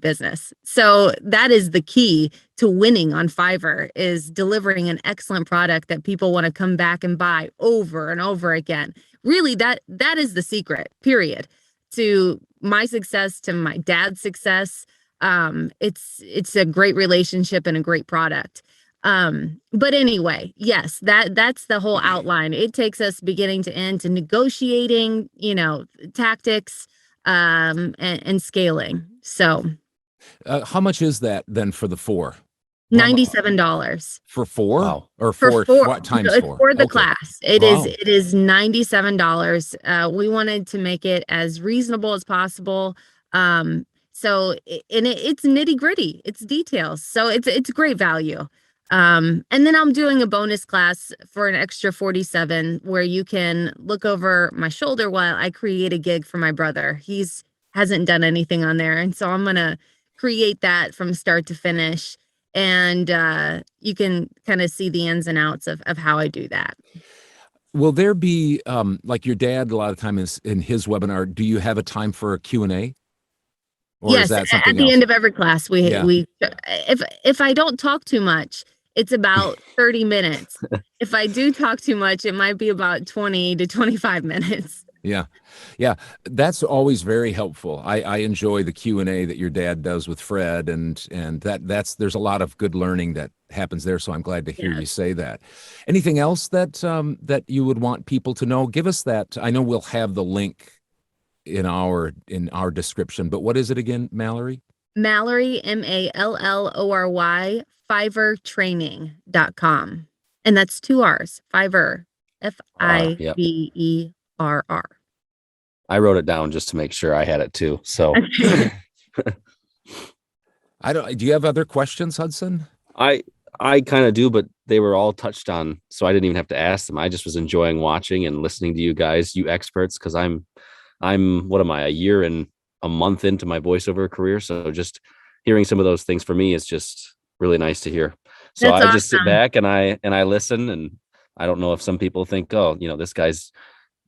business. So that is the key to winning on Fiverr, is delivering an excellent product that people want to come back and buy over and over again. Really, that is the secret, period, to my success, to my dad's success. It's a great relationship and a great product. But anyway, yes, that's the whole outline. It takes us beginning to end to negotiating, tactics, and scaling. So how much is that then for the 4? $97 for 4. Wow. Or for 4 what times it's 4 for the class. It is $97. We wanted to make it as reasonable as possible. So it's nitty gritty, it's details. So it's great value. And then I'm doing a bonus class for an extra $47, where you can look over my shoulder while I create a gig for my brother. He's hasn't done anything on there. And so I'm going to create that from start to finish. And you can kind of see the ins and outs of how I do that. Will there be, like your dad, a lot of times in his webinar, do you have a time for a Q&A? Or yes, is that something at the else? end of every class, we if I don't talk too much, it's about 30 minutes. If I do talk too much, it might be about 20 to 25 minutes. Yeah. That's always very helpful. I enjoy the Q&A that your dad does with Fred, and there's a lot of good learning that happens there. So I'm glad to hear you say that. Anything else that you would want people to know? Give us that. I know we'll have the link in our description, but what is it again, Mallory? Mallory, Mallory, fiverrtraining.com. And that's 2 R's. Fiverr, Fiverr. I wrote it down just to make sure I had it too. So do you have other questions, Hudson? I kind of do, but they were all touched on, so I didn't even have to ask them. I just was enjoying watching and listening to you guys, you experts, because I'm what am I, a year and a month into my voiceover career. So just hearing some of those things for me is just really nice to hear. So That's I just sit awesome. back and I listen, and I don't know if some people think, oh, this guy's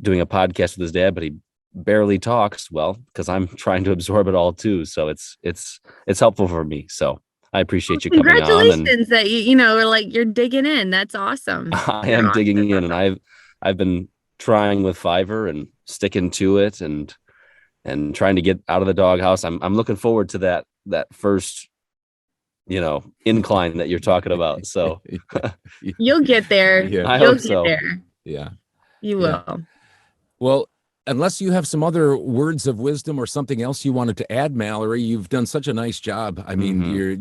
doing a podcast with his dad, but he barely talks. Well, because I'm trying to absorb it all too. So it's helpful for me. So I appreciate you coming on, and Congratulations that you know, like you're digging in. That's awesome. I am digging in, and I've been trying with Fiverr and sticking to it and trying to get out of the doghouse. I'm looking forward to that first incline that you're talking about. So You'll get there. Yeah. I You'll hope get so. there. Yeah. You will. Well, unless you have some other words of wisdom or something else you wanted to add, Mallory, you've done such a nice job. I mean, you're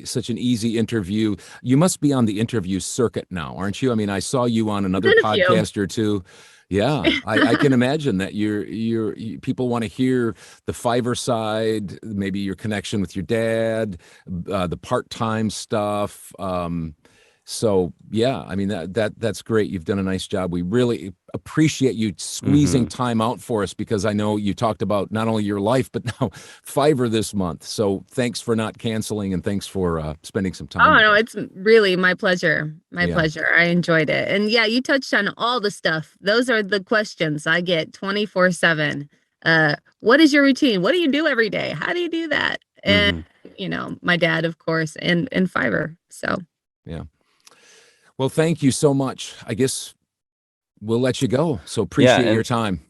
such an easy interview. You must be on the interview circuit now, aren't you? I mean, I saw you on another podcast or two. Yeah, I can imagine that people want to hear the Fiverr side, maybe your connection with your dad, the part-time stuff. So yeah, I mean that's great. You've done a nice job. We really appreciate you squeezing time out for us, because I know you talked about not only your life but now Fiverr this month. So thanks for not canceling, and thanks for spending some time. Oh no, it's really my pleasure. My pleasure. I enjoyed it. And yeah, you touched on all the stuff. Those are the questions I get 24/7. What is your routine? What do you do every day? How do you do that? And my dad, of course, and Fiverr. So yeah. Well, thank you so much. I guess we'll let you go. So appreciate your time.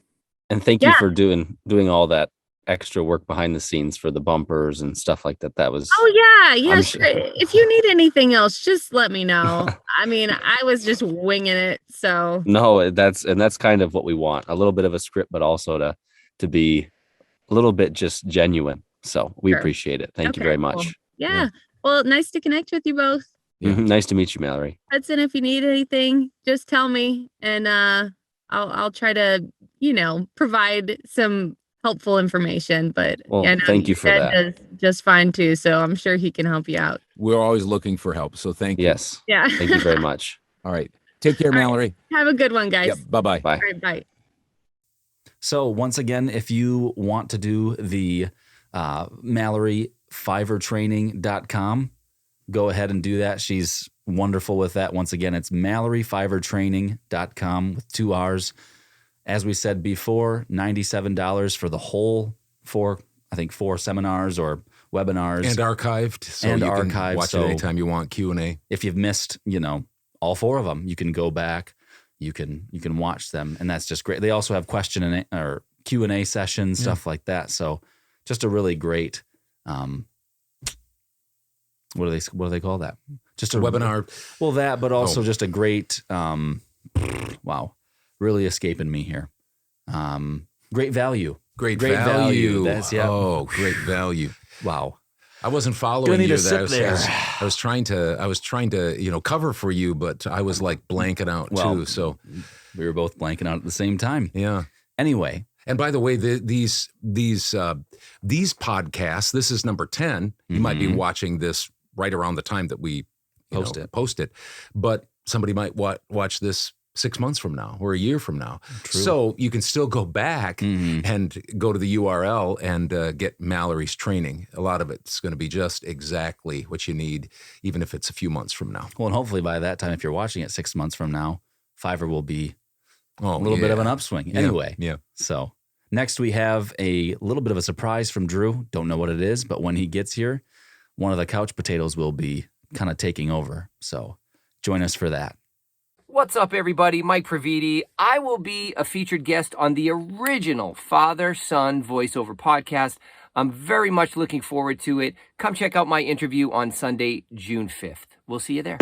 And thank you for doing all that extra work behind the scenes for the bumpers and stuff like that. That was. Oh yeah. Sure. If you need anything else, just let me know. I mean, I was just winging it. So no, that's kind of what we want. A little bit of a script, but also to be a little bit just genuine. So we appreciate it. Thank you very much. Cool. Yeah. Well, nice to connect with you both. Yeah. Nice to meet you, Mallory. Hudson, if you need anything, just tell me, and I'll try to provide some helpful information. But thank you for that. Does just fine too, so I'm sure he can help you out. We're always looking for help, so thank you. Yes. Yeah. Thank you very much. All right. Take care, Mallory. Have a good one, guys. Yep. Bye-bye. Bye. All right, bye. So once again, if you want to do the Mallory FiverrTraining.com, go ahead and do that. She's wonderful with that. Once again, it's MalloryFiverrTraining.com with 2 R's. As we said before, $97 for the whole 4 seminars or webinars. And archived. So and you archived, can watch it anytime you want, Q&A. If you've missed, all 4 of them, you can go back, you can watch them, and that's just great. They also have Q&A sessions, stuff like that. So just a really great what do they call that? Just a webinar. Well, that, but also just a great, wow, really escaping me here. Great value. Great value. That's Oh, great value. Wow. I wasn't following you. I was trying to, cover for you, but I was like blanking out too. So we were both blanking out at the same time. Yeah. Anyway. And by the way, these podcasts, this is number 10. You might be watching this right around the time that we post it, but somebody might watch this 6 months from now or a year from now. True. So you can still go back and go to the URL and get Mallory's training. A lot of it's going to be just exactly what you need, even if it's a few months from now. Well, and hopefully by that time, if you're watching it 6 months from now, Fiverr will be a little bit of an upswing. Anyway, so next we have a little bit of a surprise from Drew. Don't know what it is, but when he gets here, one of the couch potatoes will be kind of taking over. So join us for that. What's up, everybody? Mike Praviti. I will be a featured guest on the original father-son voiceover podcast. I'm very much looking forward to it. Come check out my interview on Sunday, June 5th. We'll see you there.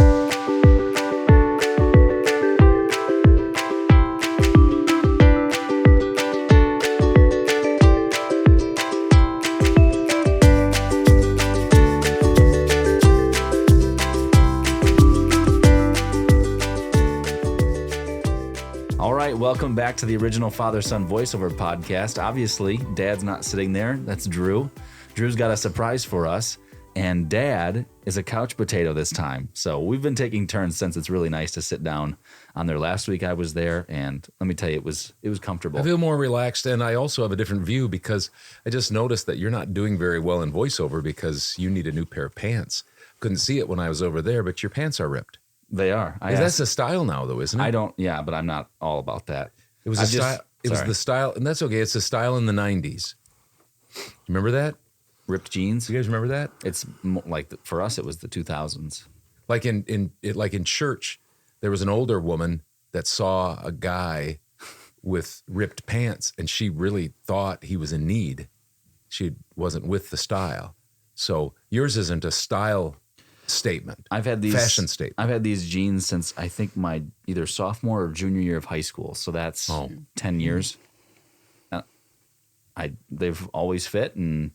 Welcome back to the original father-son voiceover podcast. Obviously, Dad's not sitting there. That's Drew. Drew's got a surprise for us, and Dad is a couch potato this time. So we've been taking turns since it's really nice to sit down on there. Last week I was there, and let me tell you, it was comfortable. I feel more relaxed, and I also have a different view because I just noticed that you're not doing very well in voiceover because you need a new pair of pants. couldn't see it when I was over there, but your pants are ripped. They are. That's the style now, though, isn't it? Yeah, but I'm not all about that. It was style. It was the style, and that's okay. It's the style in the 90s. Remember that? Ripped jeans. You guys remember that? It's like for us, it was the 2000s. Like in church, there was an older woman that saw a guy with ripped pants, and she really thought he was in need. She wasn't with the style. So yours isn't a style statement. I've had these fashion statement. I've had these jeans since I think my either sophomore or junior year of high school. So that's 10 years. They've always fit, and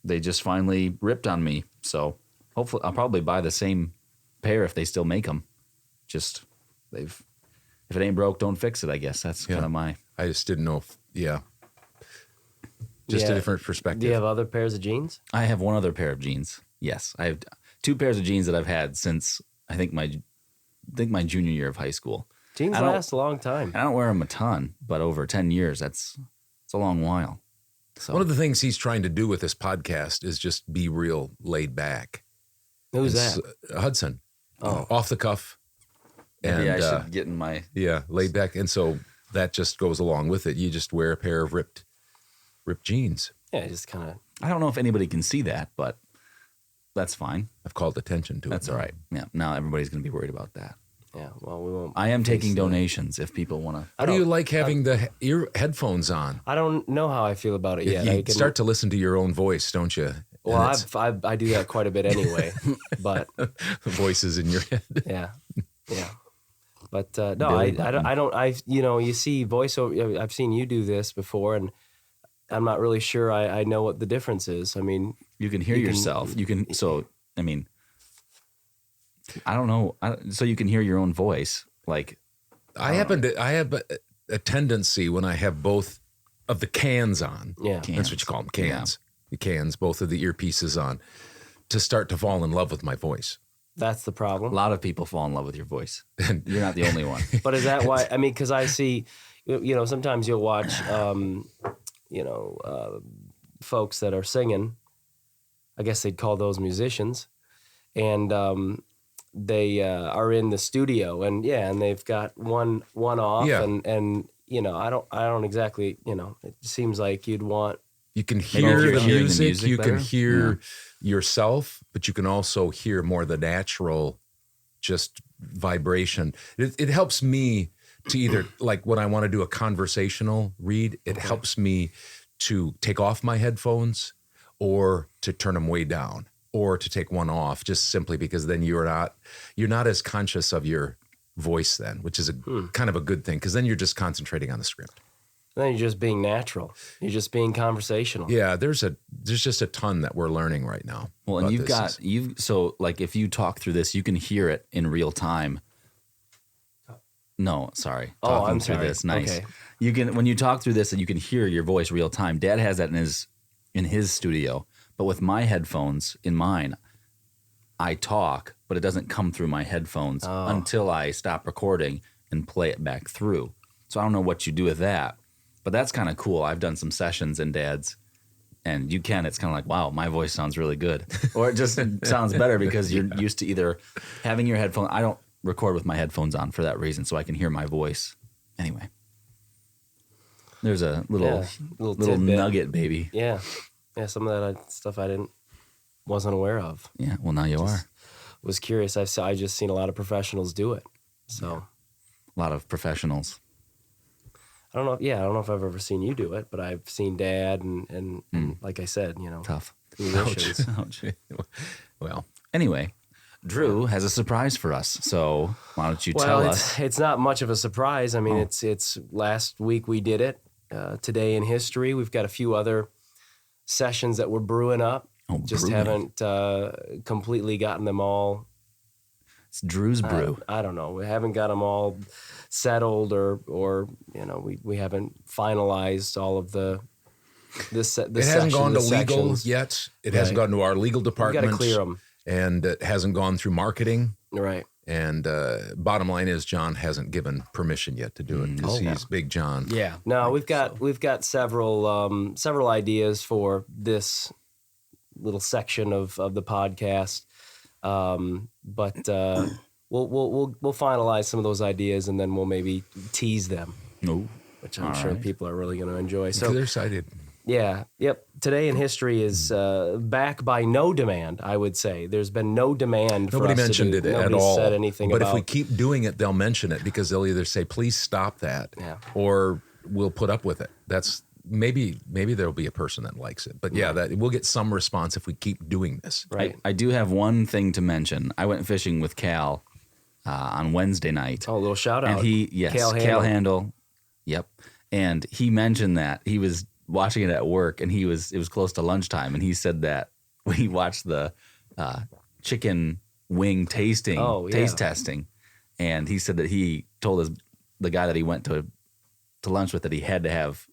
they just finally ripped on me. So hopefully I'll probably buy the same pair if they still make them. Just if it ain't broke, don't fix it. I guess that's kind of my. I just didn't know. Just a different perspective. Do you have other pairs of jeans? I have one other pair of jeans. Yes, I have 2 pairs of jeans that I've had since I think my junior year of high school. Jeans last a long time. I don't wear them a ton, but over 10 years, it's a long while. So one of the things he's trying to do with this podcast is just be real laid back. Who's that? Hudson. Off the cuff. Maybe I should get in my... Yeah, laid back. And so that just goes along with it. You just wear a pair of ripped jeans. Yeah, just kind of... I don't know if anybody can see that, but that's fine. I've called attention to it. That's all right. Yeah, now everybody's going to be worried about that. Yeah, well, we won't... I am taking donations if people want to... How do you like having the ear headphones on? I don't know how I feel about it yet. You start to listen to your own voice, don't you? Well, I do that quite a bit anyway, but... The voices in your head. Yeah. But no, I don't, you see voiceover, I've seen you do this before, and I'm not really sure I know what the difference is. I mean, you can hear yourself. I don't know. So you can hear your own voice. Like, I have a tendency when I have both of the cans on. Yeah. That's what you call them, cans. Yeah. The cans, both of the earpieces on, to start to fall in love with my voice. That's the problem. A lot of people fall in love with your voice. You're not the only one. But is that why? I mean, because I see, sometimes you'll watch, folks that are singing. I guess they'd call those musicians, and they are in the studio, and they've got one off, and I don't exactly, it seems like you'd want. You can hear the music, you can hear yourself, but you can also hear more the natural just vibration. It helps me to either, like when I want to do a conversational read, it helps me to take off my headphones or to turn them way down or to take one off, just simply because then you're not as conscious of your voice then, which is a kind of a good thing, because then you're just concentrating on the script. Then you're just being natural. You're just being conversational. Yeah, there's just a ton that we're learning right now. Well, and so like if you talk through this, you can hear it in real time. No, sorry. I'm sorry. Through this, nice. Okay. You can, when you talk through this, and you can hear your voice real time. Dad has that in his studio, but with my headphones in mine, I talk, but it doesn't come through my headphones until I stop recording and play it back through. So I don't know what you do with that. But that's kind of cool. I've done some sessions in Dad's, and it's kind of like, wow, my voice sounds really good. Or it just sounds better because you're used to either having your headphones. I don't record with my headphones on for that reason, so I can hear my voice. Anyway, there's a little nugget, baby. Yeah. Yeah, some of that stuff I wasn't aware of. Yeah, well, now you are. Was curious. I just seen a lot of professionals do it. So, a lot of professionals. I don't know if I've ever seen you do it, but I've seen Dad and like I said, tough. Musicians. Ouch. Well, anyway, Drew has a surprise for us. So why don't you tell us? It's not much of a surprise. I mean, it's last week we did it. Today in history, we've got a few other sessions that we're brewing up. Haven't completely gotten them all. It's Drew's brew. I don't know. We haven't got them all settled, or we haven't finalized all of the it hasn't gone to legal yet. It hasn't gone to our legal department. We got to clear them, and it hasn't gone through marketing. Right. And bottom line is, John hasn't given permission yet to do it because he's Big John. Yeah. No, we've got several ideas for this little section of the podcast. But we'll finalize some of those ideas, and then we'll maybe tease them. No. Which I'm sure people are really going to enjoy. So they're excited. Yeah. Yep. Today in History is back by no demand, I would say. There's been no demand for us to do. Nobody mentioned it at all. Nobody said anything but about... if we keep doing it, they'll mention it because they'll either say, please stop that, or we'll put up with it. That's maybe there'll be a person that likes it. But that we'll get some response if we keep doing this. Right. I do have one thing to mention. I went fishing with Cal on Wednesday night. Oh, a little shout out. And Cal Handle. Yep. And he mentioned that he was watching it at work, and it was close to lunchtime, and he said that we watched the chicken wing taste testing, and he said that he told the guy that he went to lunch with that he had to have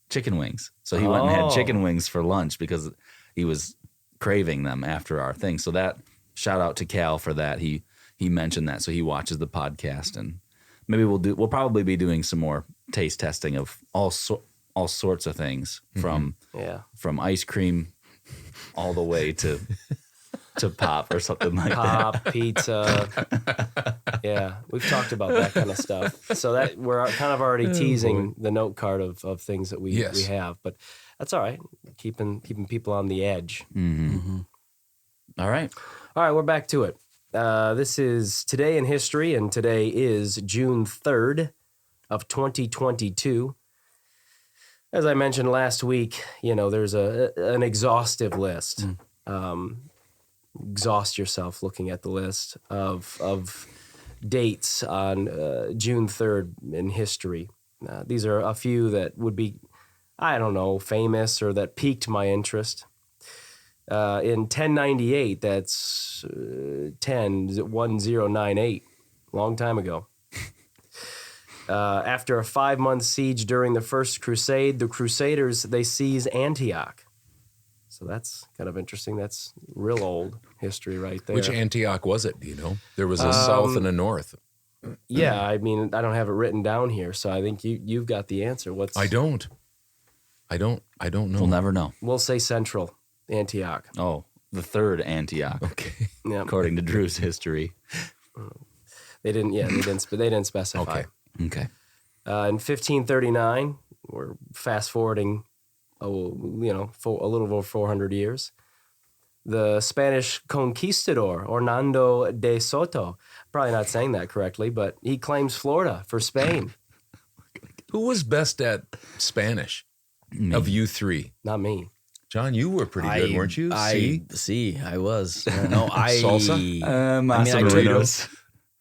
chicken wings. So he went and had chicken wings for lunch because he was craving them after our thing. So that shout out to Cal for that. He mentioned that, so he watches the podcast, and maybe we'll probably be doing some more taste testing of all sorts of things from ice cream all the way to pop or something like that. Pop, pizza. Yeah, we've talked about that kind of stuff. So that we're kind of already teasing the note card of things that we have, but that's all right. Keeping people on the edge. All right, we're back to it. This is Today in History, and today is June 3rd of 2022. As I mentioned last week, there's an exhaustive list. Exhaust yourself looking at the list of dates on June 3rd in history. These are a few that would be, I don't know, famous or that piqued my interest. In 1098, that's 1098, long time ago. After a 5-month siege during the First Crusade, the Crusaders, they seize Antioch. So that's kind of interesting. That's real old history right there. Which Antioch was it, do you know? There was a south and a north. Yeah, I mean, I don't have it written down here, so I think you've got the answer. I don't know. We'll never know. We'll say central Antioch. Oh, the third Antioch. Okay. Yeah. According to Drew's history. They didn't specify. Okay. In 1539, we're fast forwarding, a little over 400 years. The Spanish conquistador Hernando de Soto, probably not saying that correctly, but he claims Florida for Spain. Who was best at Spanish of you three? Not me. John, you were pretty good, weren't you? I was. No, Salsa?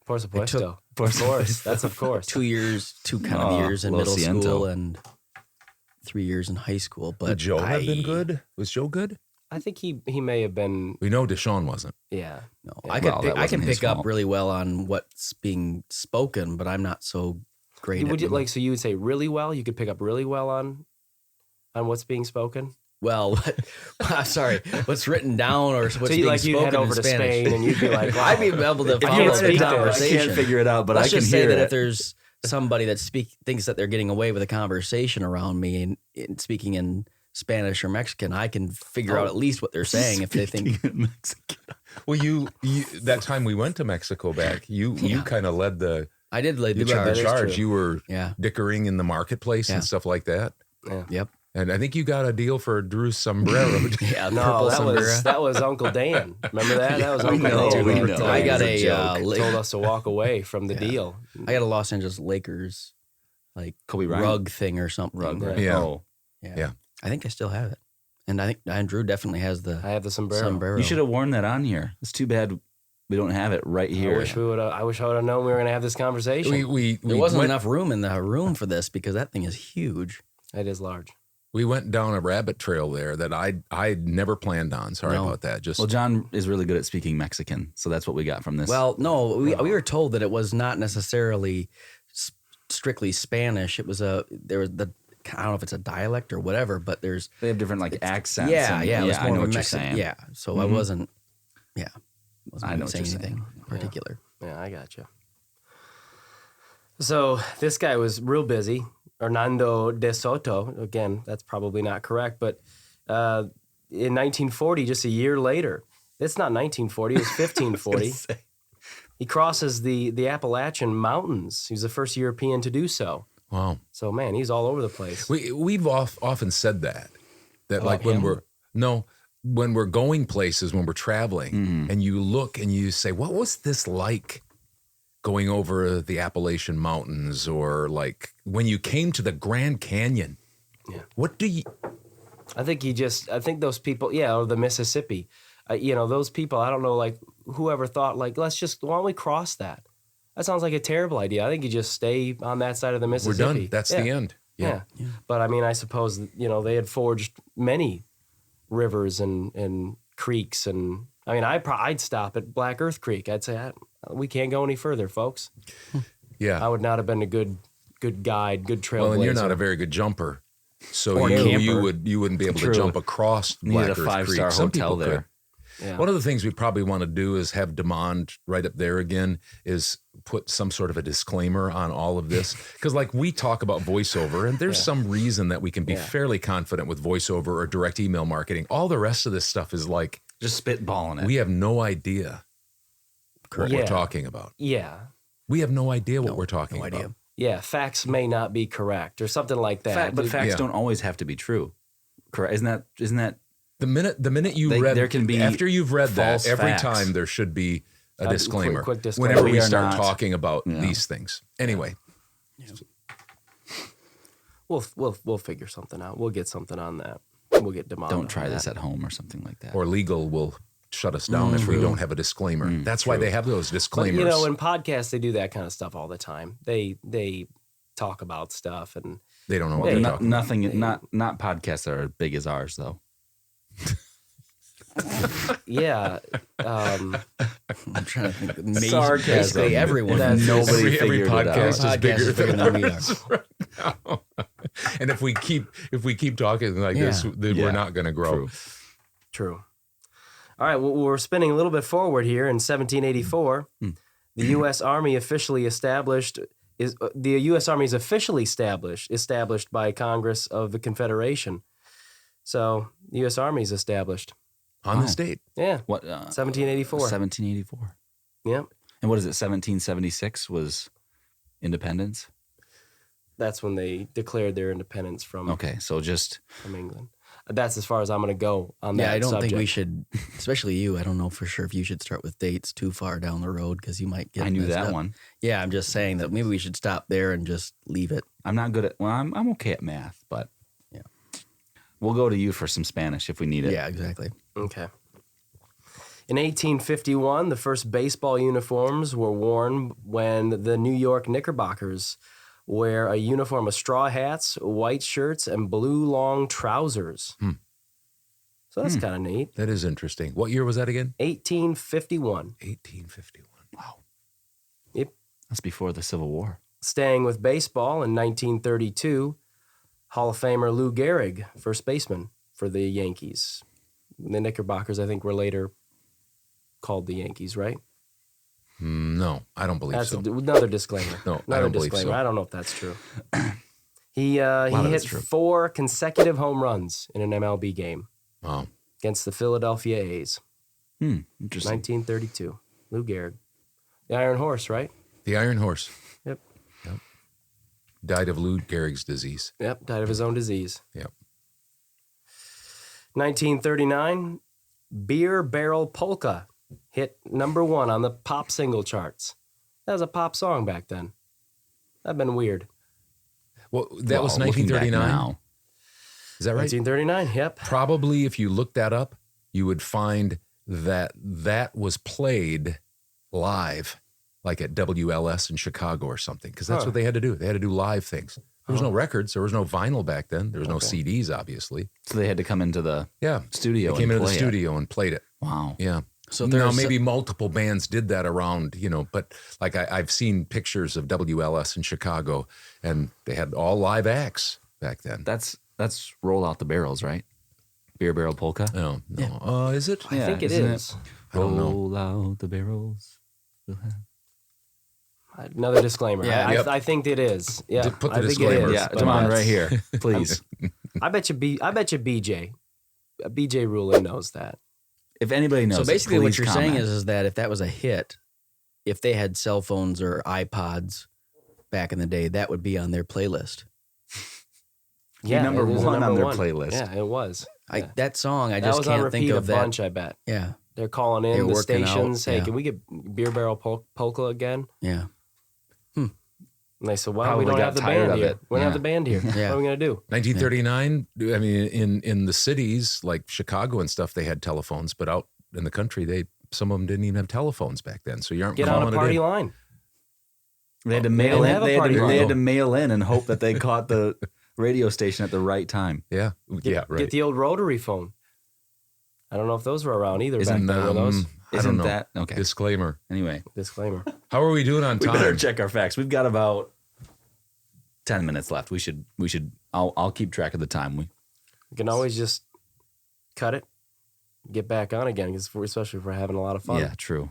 Por supuesto. Of course. That's of course. 2 years, two years in middle school and 3 years in high school. But Would Joe have been good? Was Joe good? I think he may have been. We know Deshaun wasn't. Yeah. No, yeah. I can pick up really well on what's being spoken, but I'm not so great. So you would say really well? You could pick up really well on what's being spoken? Well, sorry, what's written down or what's being spoken you'd head over in to Spanish. Spain and you'd be like, wow. I'd be able to follow the conversation. I can't figure it out, but Let's I can just hear say that it. if there's somebody that thinks that they're getting away with a conversation around me and speaking in Spanish or Mexican, I can figure out at least what they're saying if they think. Well, you that time we went to Mexico back, you kind of led the. I did lead the charge. You were dickering in the marketplace and stuff like that. Yeah. Yep. And I think you got a deal for Drew's sombrero. that was Uncle Dan. Remember that? That was Uncle Dan. I got told us to walk away from the deal. I got a Los Angeles Lakers Kobe Bryant rug thing or something. Rug, right? Yeah. Oh. Yeah. I think I still have it. And I think Drew definitely has I have the sombrero. You should have worn that on here. It's too bad we don't have it right here. I wish I would have known we were going to have this conversation. There wasn't enough room in the room for this because that thing is huge. It is large. We went down a rabbit trail there that I'd never planned on. Sorry about that. Well, John is really good at speaking Mexican, so that's what we got from this. Well, no, we were told that it was not necessarily strictly Spanish. It was I don't know if it's a dialect or whatever, but they have different accents. Yeah, it was more I know of a what you're Mexican. saying. Yeah, so I wasn't. Yeah, I know saying what you're anything particular. Yeah, I got you. So this guy was real busy. Hernando de Soto, again, that's probably not correct, but in 1940, just a year later, It's not 1940. It was 1540. He crosses the Appalachian Mountains. He's the first European to do so. Wow. So, man, he's all over the place. We've often said that like when we're going places, when we're traveling, and you look and you say, what was this like going over the Appalachian Mountains, or like when you came to the Grand Canyon? Yeah. What do you... I think those people, or the Mississippi, those people, I don't know, like whoever thought like, why don't we cross that? That sounds like a terrible idea. I think you just stay on that side of the Mississippi. We're done. That's the end. Yeah. But I mean, I suppose, they had forged many rivers and creeks. And I mean, I'd stop at Black Earth Creek. I'd say, we can't go any further, folks. Yeah. I would not have been a good guide, good trailblazer. Well, and you're not a very good jumper. So you wouldn't be able to jump across Black Earth Creek. Needed a 5-star hotel there. Yeah. One of the things we probably want to do is have Demond right up there again, is put some sort of a disclaimer on all of this. Because like we talk about voiceover, and there's some reason that we can be fairly confident with voiceover or direct email marketing. All the rest of this stuff is like... just spitballing it. We have no idea what we're talking about. Yeah. We have no idea what we're talking about. Yeah, facts may not be correct or something like that. But facts don't always have to be true. Correct? Isn't that the minute you read, there can be after you've read that, every facts. time there should be a disclaimer. Quick disclaimer. Whenever we start talking about these things. Anyway. We'll figure something out. We'll get something on that. We'll get Demond. Don't try this at home or something like that. Or legal will shut us down if we don't have a disclaimer. That's why they have those disclaimers. But, in podcasts, they do that kind of stuff all the time. They talk about stuff and they don't know what they're talking about. Not podcasts that are as big as ours, though. Yeah. I'm trying to think. Basically everyone. Nobody every figured podcast it out. is bigger than we are. And if we keep talking like this, then we're not going to grow. True. All right. Well, we're spinning a little bit forward here. In 1784, the U.S. Army officially established. The U.S. Army is officially established by Congress of the Confederation. So the U.S. Army is established on this date. Yeah. What? 1784. 1784. Yep. And what is it? 1776 was independence. That's when they declared their independence from. Okay, so just from England. That's as far as I'm going to go on that. Yeah, I don't subject. think we should, especially you. I don't know for sure if you should start with dates too far down the road because you might get. I knew messed that up. one. Yeah, I'm just saying that maybe we should stop there and just leave it. I'm not good at. Well, I'm okay at math, but yeah, we'll go to you for some Spanish if we need it. Yeah, exactly. Okay. In 1851, the first baseball uniforms were worn when the New York Knickerbockers wear a uniform of straw hats, white shirts, and blue long trousers. So that's kind of neat. That is interesting. What year was that again? 1851. 1851. Wow. Yep. That's before the Civil War. Staying with baseball, in 1932, Hall of Famer Lou Gehrig, first baseman for the Yankees. The Knickerbockers, I think, were later called the Yankees, right? No, I don't believe so. That's another disclaimer. No, I don't believe so. I don't know if that's true. He hit 4 consecutive home runs in an MLB game. Wow. Against the Philadelphia A's. Interesting. 1932. Lou Gehrig. The Iron Horse, right? The Iron Horse. Yep. Died of Lou Gehrig's disease. Yep, died of his own disease. Yep. 1939, Beer Barrel Polka hit #1 on the pop single charts. That was a pop song back then. That'd been weird. Well, that was 1939? Is that right? 1939, yep. Probably if you looked that up, you would find that was played live, like at WLS in Chicago or something, because that's what they had to do. They had to do live things. There was no records. There was no vinyl back then. There was no CDs, obviously. So they had to come into the studio. They came into the studio and played it. Wow. Yeah. So now maybe multiple bands did that around, but like I've seen pictures of WLS in Chicago, and they had all live acts back then. That's Roll Out the Barrels, right? Beer Barrel Polka? No. Yeah. Is it? I think it is. I don't know. Roll out the barrels. Another disclaimer. Yeah, I think it is. Yeah, put the I think disclaimer. it is. Yeah, come on, right here, please. I bet you BJ Rulin knows that. If anybody knows, So basically, what you're saying comment. is that if that was a hit, if they had cell phones or iPods back in the day, that would be on their playlist. Yeah, number it was one number on their playlist. Yeah, it was. Yeah. That song, I That just was on can't think repeat of a that. bunch, I bet. Yeah, They're calling in They're the working out, stations. Hey, yeah. can we get Beer Barrel Polka again? yeah. And they said, well, Probably we don't got have the tired band of here. it. We don't have Yeah. the band here. What are we going to do? 1939. I mean, in the cities like Chicago and stuff, they had telephones, but out in the country, some of them didn't even have telephones back then. So you aren't Get on a calling it party in. line. They had to They mail didn't in. have a They party line. had to mail in and hope that they caught the radio station at the right time. Yeah, yeah, right. Get the old rotary phone. I don't know if those were around either Isn't back then. Were those? I Isn't don't know. that okay? Disclaimer. Anyway, Disclaimer. How are we doing on we time? better check our facts. We've got about 10 minutes left. We should. I'll keep track of the time. You can always just cut it, get back on again, especially if we're having a lot of fun. Yeah, true.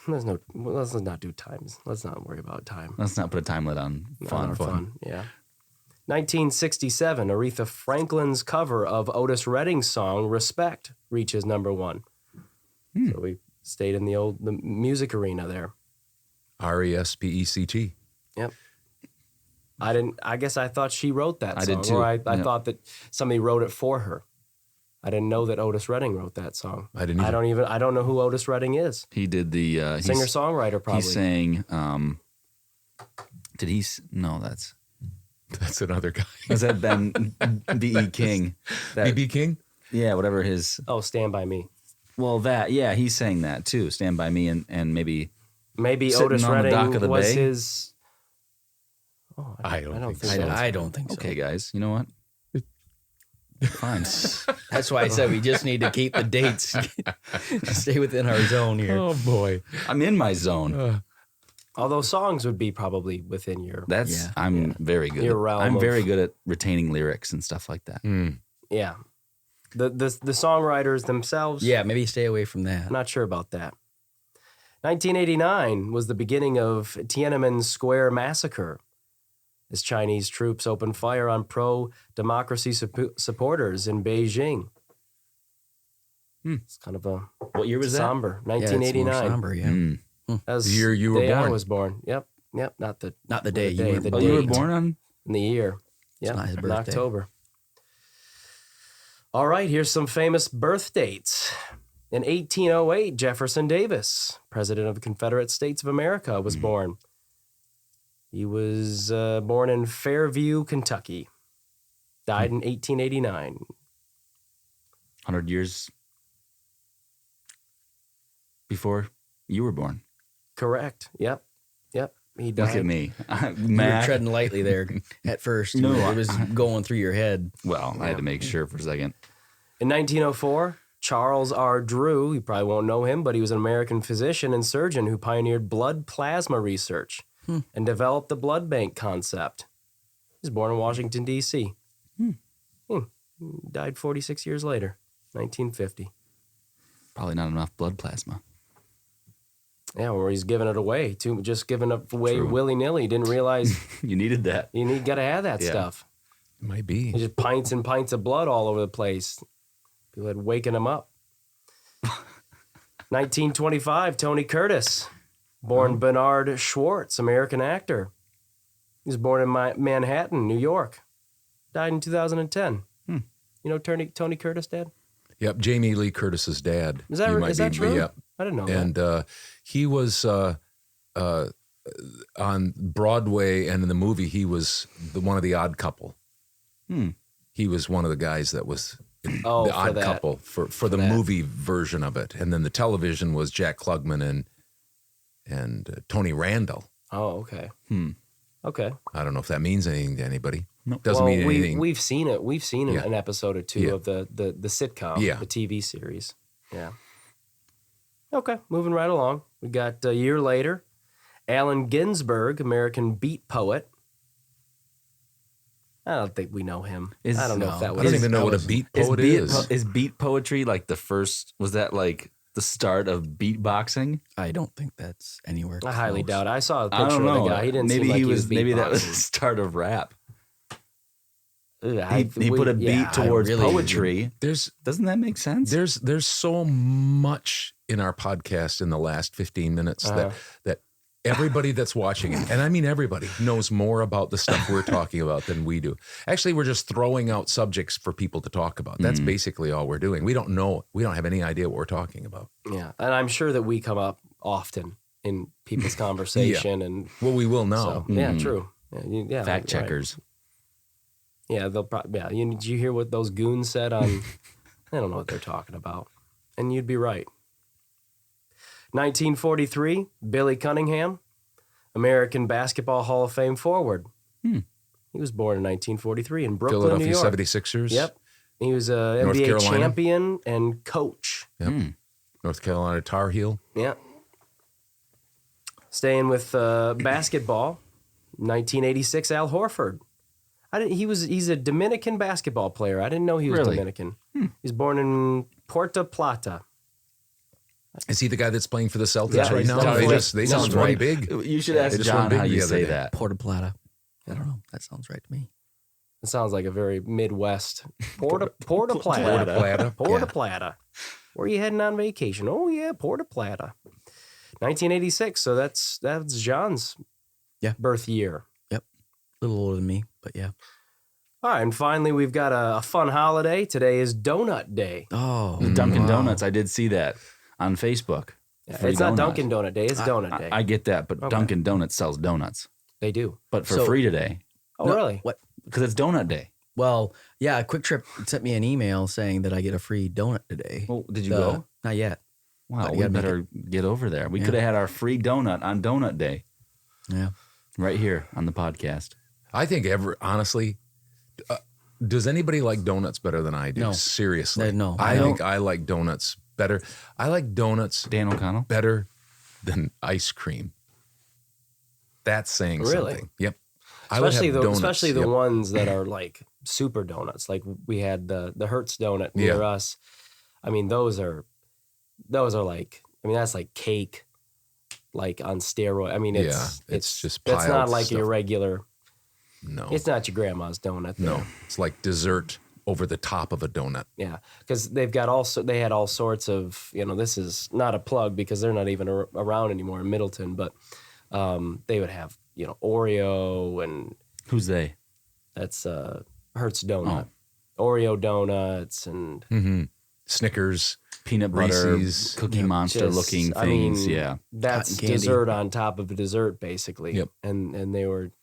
Let's not do times. Let's not worry about time. Let's not put a time limit on fun. Yeah. 1967, Aretha Franklin's cover of Otis Redding's song "Respect" reaches number 1. So we stayed in the music arena there. RESPECT. Yep. I guess I thought she wrote that I song. did too. Or I Yep. thought that somebody wrote it for her. I didn't know that Otis Redding wrote that song. I didn't either. I don't know who Otis Redding is. He did the Singer-songwriter, probably. He sang. Did he? No, that's another guy. was that Ben B.E. King? B.B. King? Yeah, whatever his. Oh, Stand By Me. Well, he sang that too. Stand By Me and maybe Sitting Otis on the Redding dock of the was bay? his. Oh, I don't think so. I don't think so. Okay, guys, you know what? Fine. That's why I said we just need to keep the dates, stay within our zone here. Oh boy, I'm in my zone. Although songs would be probably within your. I'm very good. Your realm I'm of- very good at retaining lyrics and stuff like that. Yeah. The songwriters themselves. Yeah, maybe stay away from that. I'm not sure about that. 1989 was the beginning of Tiananmen Square massacre, as Chinese troops opened fire on pro-democracy supporters in Beijing. It's kind of a What year was that? somber. Yeah, it's more 1989. somber, yeah. That was The year you were day I born. was born. Yep. Not the day you were the born. Oh, you were date. born on? In the year. Yeah, not his in birthday. October. All right, here's some famous birth dates. In 1808, Jefferson Davis, President of the Confederate States of America, was born. He was born in Fairview, Kentucky. Died in 1889. 100 years before you were born. Correct. Yep. He died. Look at me. You were Math. treading lightly there at first. No, It was going through your head. Well, I had to make sure for a second. In 1904, Charles R. Drew, you probably won't know him, but he was an American physician and surgeon who pioneered blood plasma research and developed the blood bank concept. He was born in Washington, D.C. Died 46 years later, 1950. Probably not enough blood plasma. Yeah, where he's giving it away, just giving it away True. willy-nilly. Didn't realize You needed that. you got to have that Yeah. stuff. might be. There's just pints and pints of blood all over the place. People had waking him up. 1925, Tony Curtis, born Bernard Schwartz, American actor. He was born in Manhattan, New York. Died in 2010. You know Tony Curtis, Dad? Yep, Jamie Lee Curtis's dad. Is that You might is that be- true? Yep. I didn't know And he was on Broadway, and in the movie, he was one of the Odd Couple. He was one of the guys that was in Oh, the for Odd that. Couple for the that. movie version of it, and then the television was Jack Klugman and Tony Randall. that. Oh, okay. Okay. I don't know if that means anything to anybody. Nope. Doesn't mean anything. We've seen it. We've seen Yeah. an episode or two Yeah. of the sitcom, Yeah. the TV series. Yeah. Okay, moving right along. We got a year later, Allen Ginsberg, American beat poet. I don't think we know him. I don't know if that I was. don't even know what a beat poet is. Is beat poetry like the first? Was that like the start of beatboxing? I don't think that's anywhere I highly close. doubt it. I saw a I picture don't know. of the guy. He didn't maybe seem like he he was Maybe that was beatboxing. the start of rap. he put a beat towards poetry. Doesn't that make sense? There's so much in our podcast in the last 15 minutes that everybody that's watching it, and I mean everybody, knows more about the stuff we're talking about than we do. Actually, we're just throwing out subjects for people to talk about. That's basically all we're doing. We don't know. We don't have any idea what we're talking about. Yeah, and I'm sure that we come up often in people's conversation. And well, we will know. So, yeah, true. Yeah, fact checkers. Right. Yeah, they'll probably. Yeah, did you hear what those goons said on? I don't know what they're talking about, and you'd be right. 1943, Billy Cunningham, American Basketball Hall of Fame forward. He was born in 1943 in Brooklyn, Philadelphia New York. 76ers. Yep. He was an NBA Carolina champion and coach. Yep. North Carolina Tar Heel. Yeah. Staying with basketball, 1986, Al Horford. He's a Dominican basketball player. I didn't know he was Dominican. He's born in Puerto Plata. Is he the guy that's playing for the Celtics right now? They just won big. You should ask John how you say that. Puerto Plata. I don't know. That sounds right to me. It sounds like a very Midwest. Puerto Plata. Puerto Plata. Where are you heading on vacation? Oh, yeah, Puerto Plata. 1986. So that's John's birth year. Yep. A little older than me, but yeah. All right, and finally, we've got a fun holiday. Today is Donut Day. Oh, Dunkin' Donuts. I did see that on Facebook. Yeah, it's not Dunkin' Donut Day. It's Donut Day. I get that, but Dunkin' Donuts sells donuts. They do. But for free today. Oh, really? What? Because it's Donut Day. Well, yeah, Quick Trip sent me an email saying that I get a free donut today. Well, did you go? Not yet. Wow, we better get over there. We could have had our free donut on Donut Day. Yeah. Right here on the podcast. I think honestly, does anybody like donuts better than I do? No. Seriously. No. I think I like donuts better. I like donuts, Dan O'Connell, better than ice cream. That's saying something. Yep. Especially the ones that are like super donuts. Like we had the Hertz donut near us. I mean, those are like, I mean, that's like cake, like on steroid. I mean, it's just it's not like your regular. No, it's not your grandma's donut. No, it's like dessert over the top of a donut. Yeah, because they had all sorts of, this is not a plug because they're not even around anymore in Middleton, but they would have, Oreo and. Who's they? That's Hertz donut. Oreo donuts and Snickers, peanut butter, Cookie Monster looking things. That's dessert on top of a dessert basically. Yep. And they were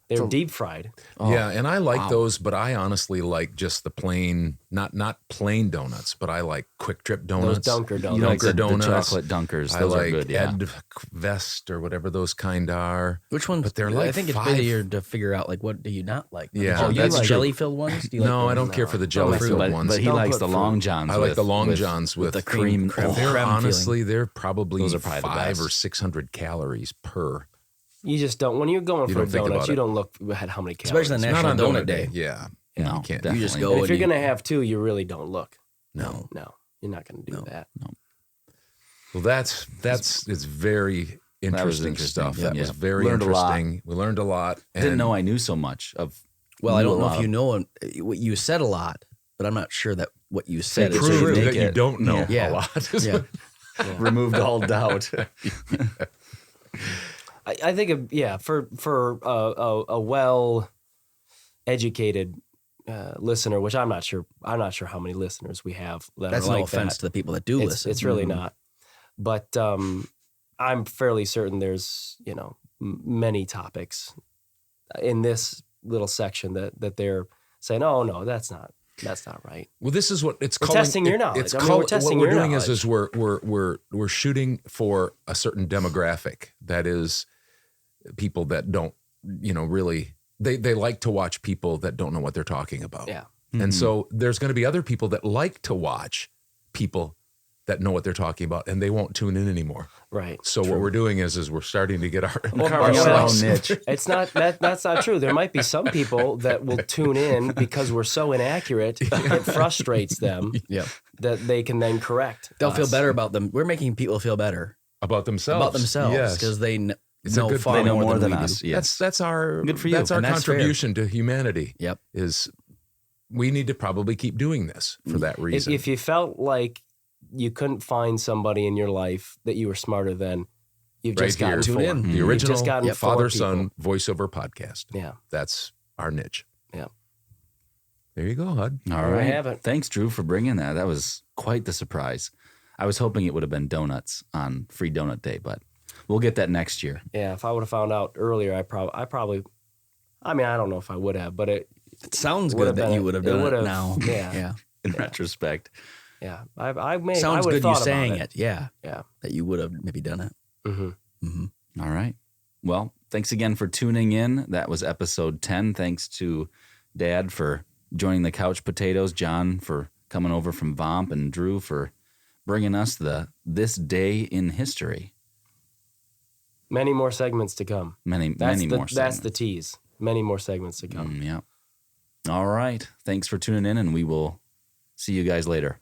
they were deep fried. Yeah, and I like those, but I honestly like just the plain, not plain donuts, but I like Quick Trip donuts. Those Dunker donuts. You like the chocolate Dunkers. Those I like are good, Ed Vest or whatever those kind are. Which ones? But they're like I think it's easier to figure out, like, what do you not like? Yeah. You like jelly-filled ones? Do you no, like I don't care for the jelly-filled ones. But he likes the Long Johns. I like the Long Johns with the cream. They're probably those are probably 500 or 600 calories per. You just don't, when you're going for a donut, you don't look at how many calories. Especially on National Donut Day. Yeah. No, you can't. You just go. And if you're going to have two, you really don't look. No, you're not going to do that. No. Well, it's very interesting stuff. That was very learned interesting. We learned a lot. I didn't know I knew so much of. Well, I don't know if you know what you said a lot, but I'm not sure that what you said is true. true. That you don't know a lot. Removed all doubt. I think, for a well-educated listener, which I'm not sure how many listeners we have. That's no offense to the people that do listen. It's really not. But I'm fairly certain there's, many topics in this little section that they're saying, oh, no, that's not right. Well, this is what it's called. Testing your knowledge. We're testing what we're doing is we're shooting for a certain demographic. That is people that don't, really, they like to watch people that don't know what they're talking about. Yeah. And so there's going to be other people that like to watch people that know what they're talking about, and they won't tune in anymore. Right. So what we're doing is we're starting to get our niche. It's not that's not true. There might be some people that will tune in because we're so inaccurate, it frustrates them. Yeah. That they can then correct. They'll feel better about them. We're making people feel better about themselves. Yes. Because they know far more than us. Yes. That's our good for you. That's our contribution to humanity. Yep. Is we need to probably keep doing this for that reason. If you felt like you couldn't find somebody in your life that you were smarter than, you've just got to tune in. The original father-son voiceover podcast. Yeah. That's our niche. Yeah. There you go, Hud. All right. Have it. Thanks, Drew, for bringing that. That was quite the surprise. I was hoping it would have been donuts on Free Donut Day, but we'll get that next year. Yeah, if I would have found out earlier, I probably, I mean, I don't know if I would have, but it sounds good that you would have done it now. Yeah. In retrospect. Yeah. Sounds good you saying it. Yeah. Yeah. That you would have maybe done it. All right. Well, thanks again for tuning in. That was episode 10. Thanks to Dad for joining the Couch Potatoes, John for coming over from VOMP, and Drew for bringing us this day in history. Many more segments to come. Many more segments. That's the tease. Many more segments to come. Yeah. All right. Thanks for tuning in, and we will see you guys later.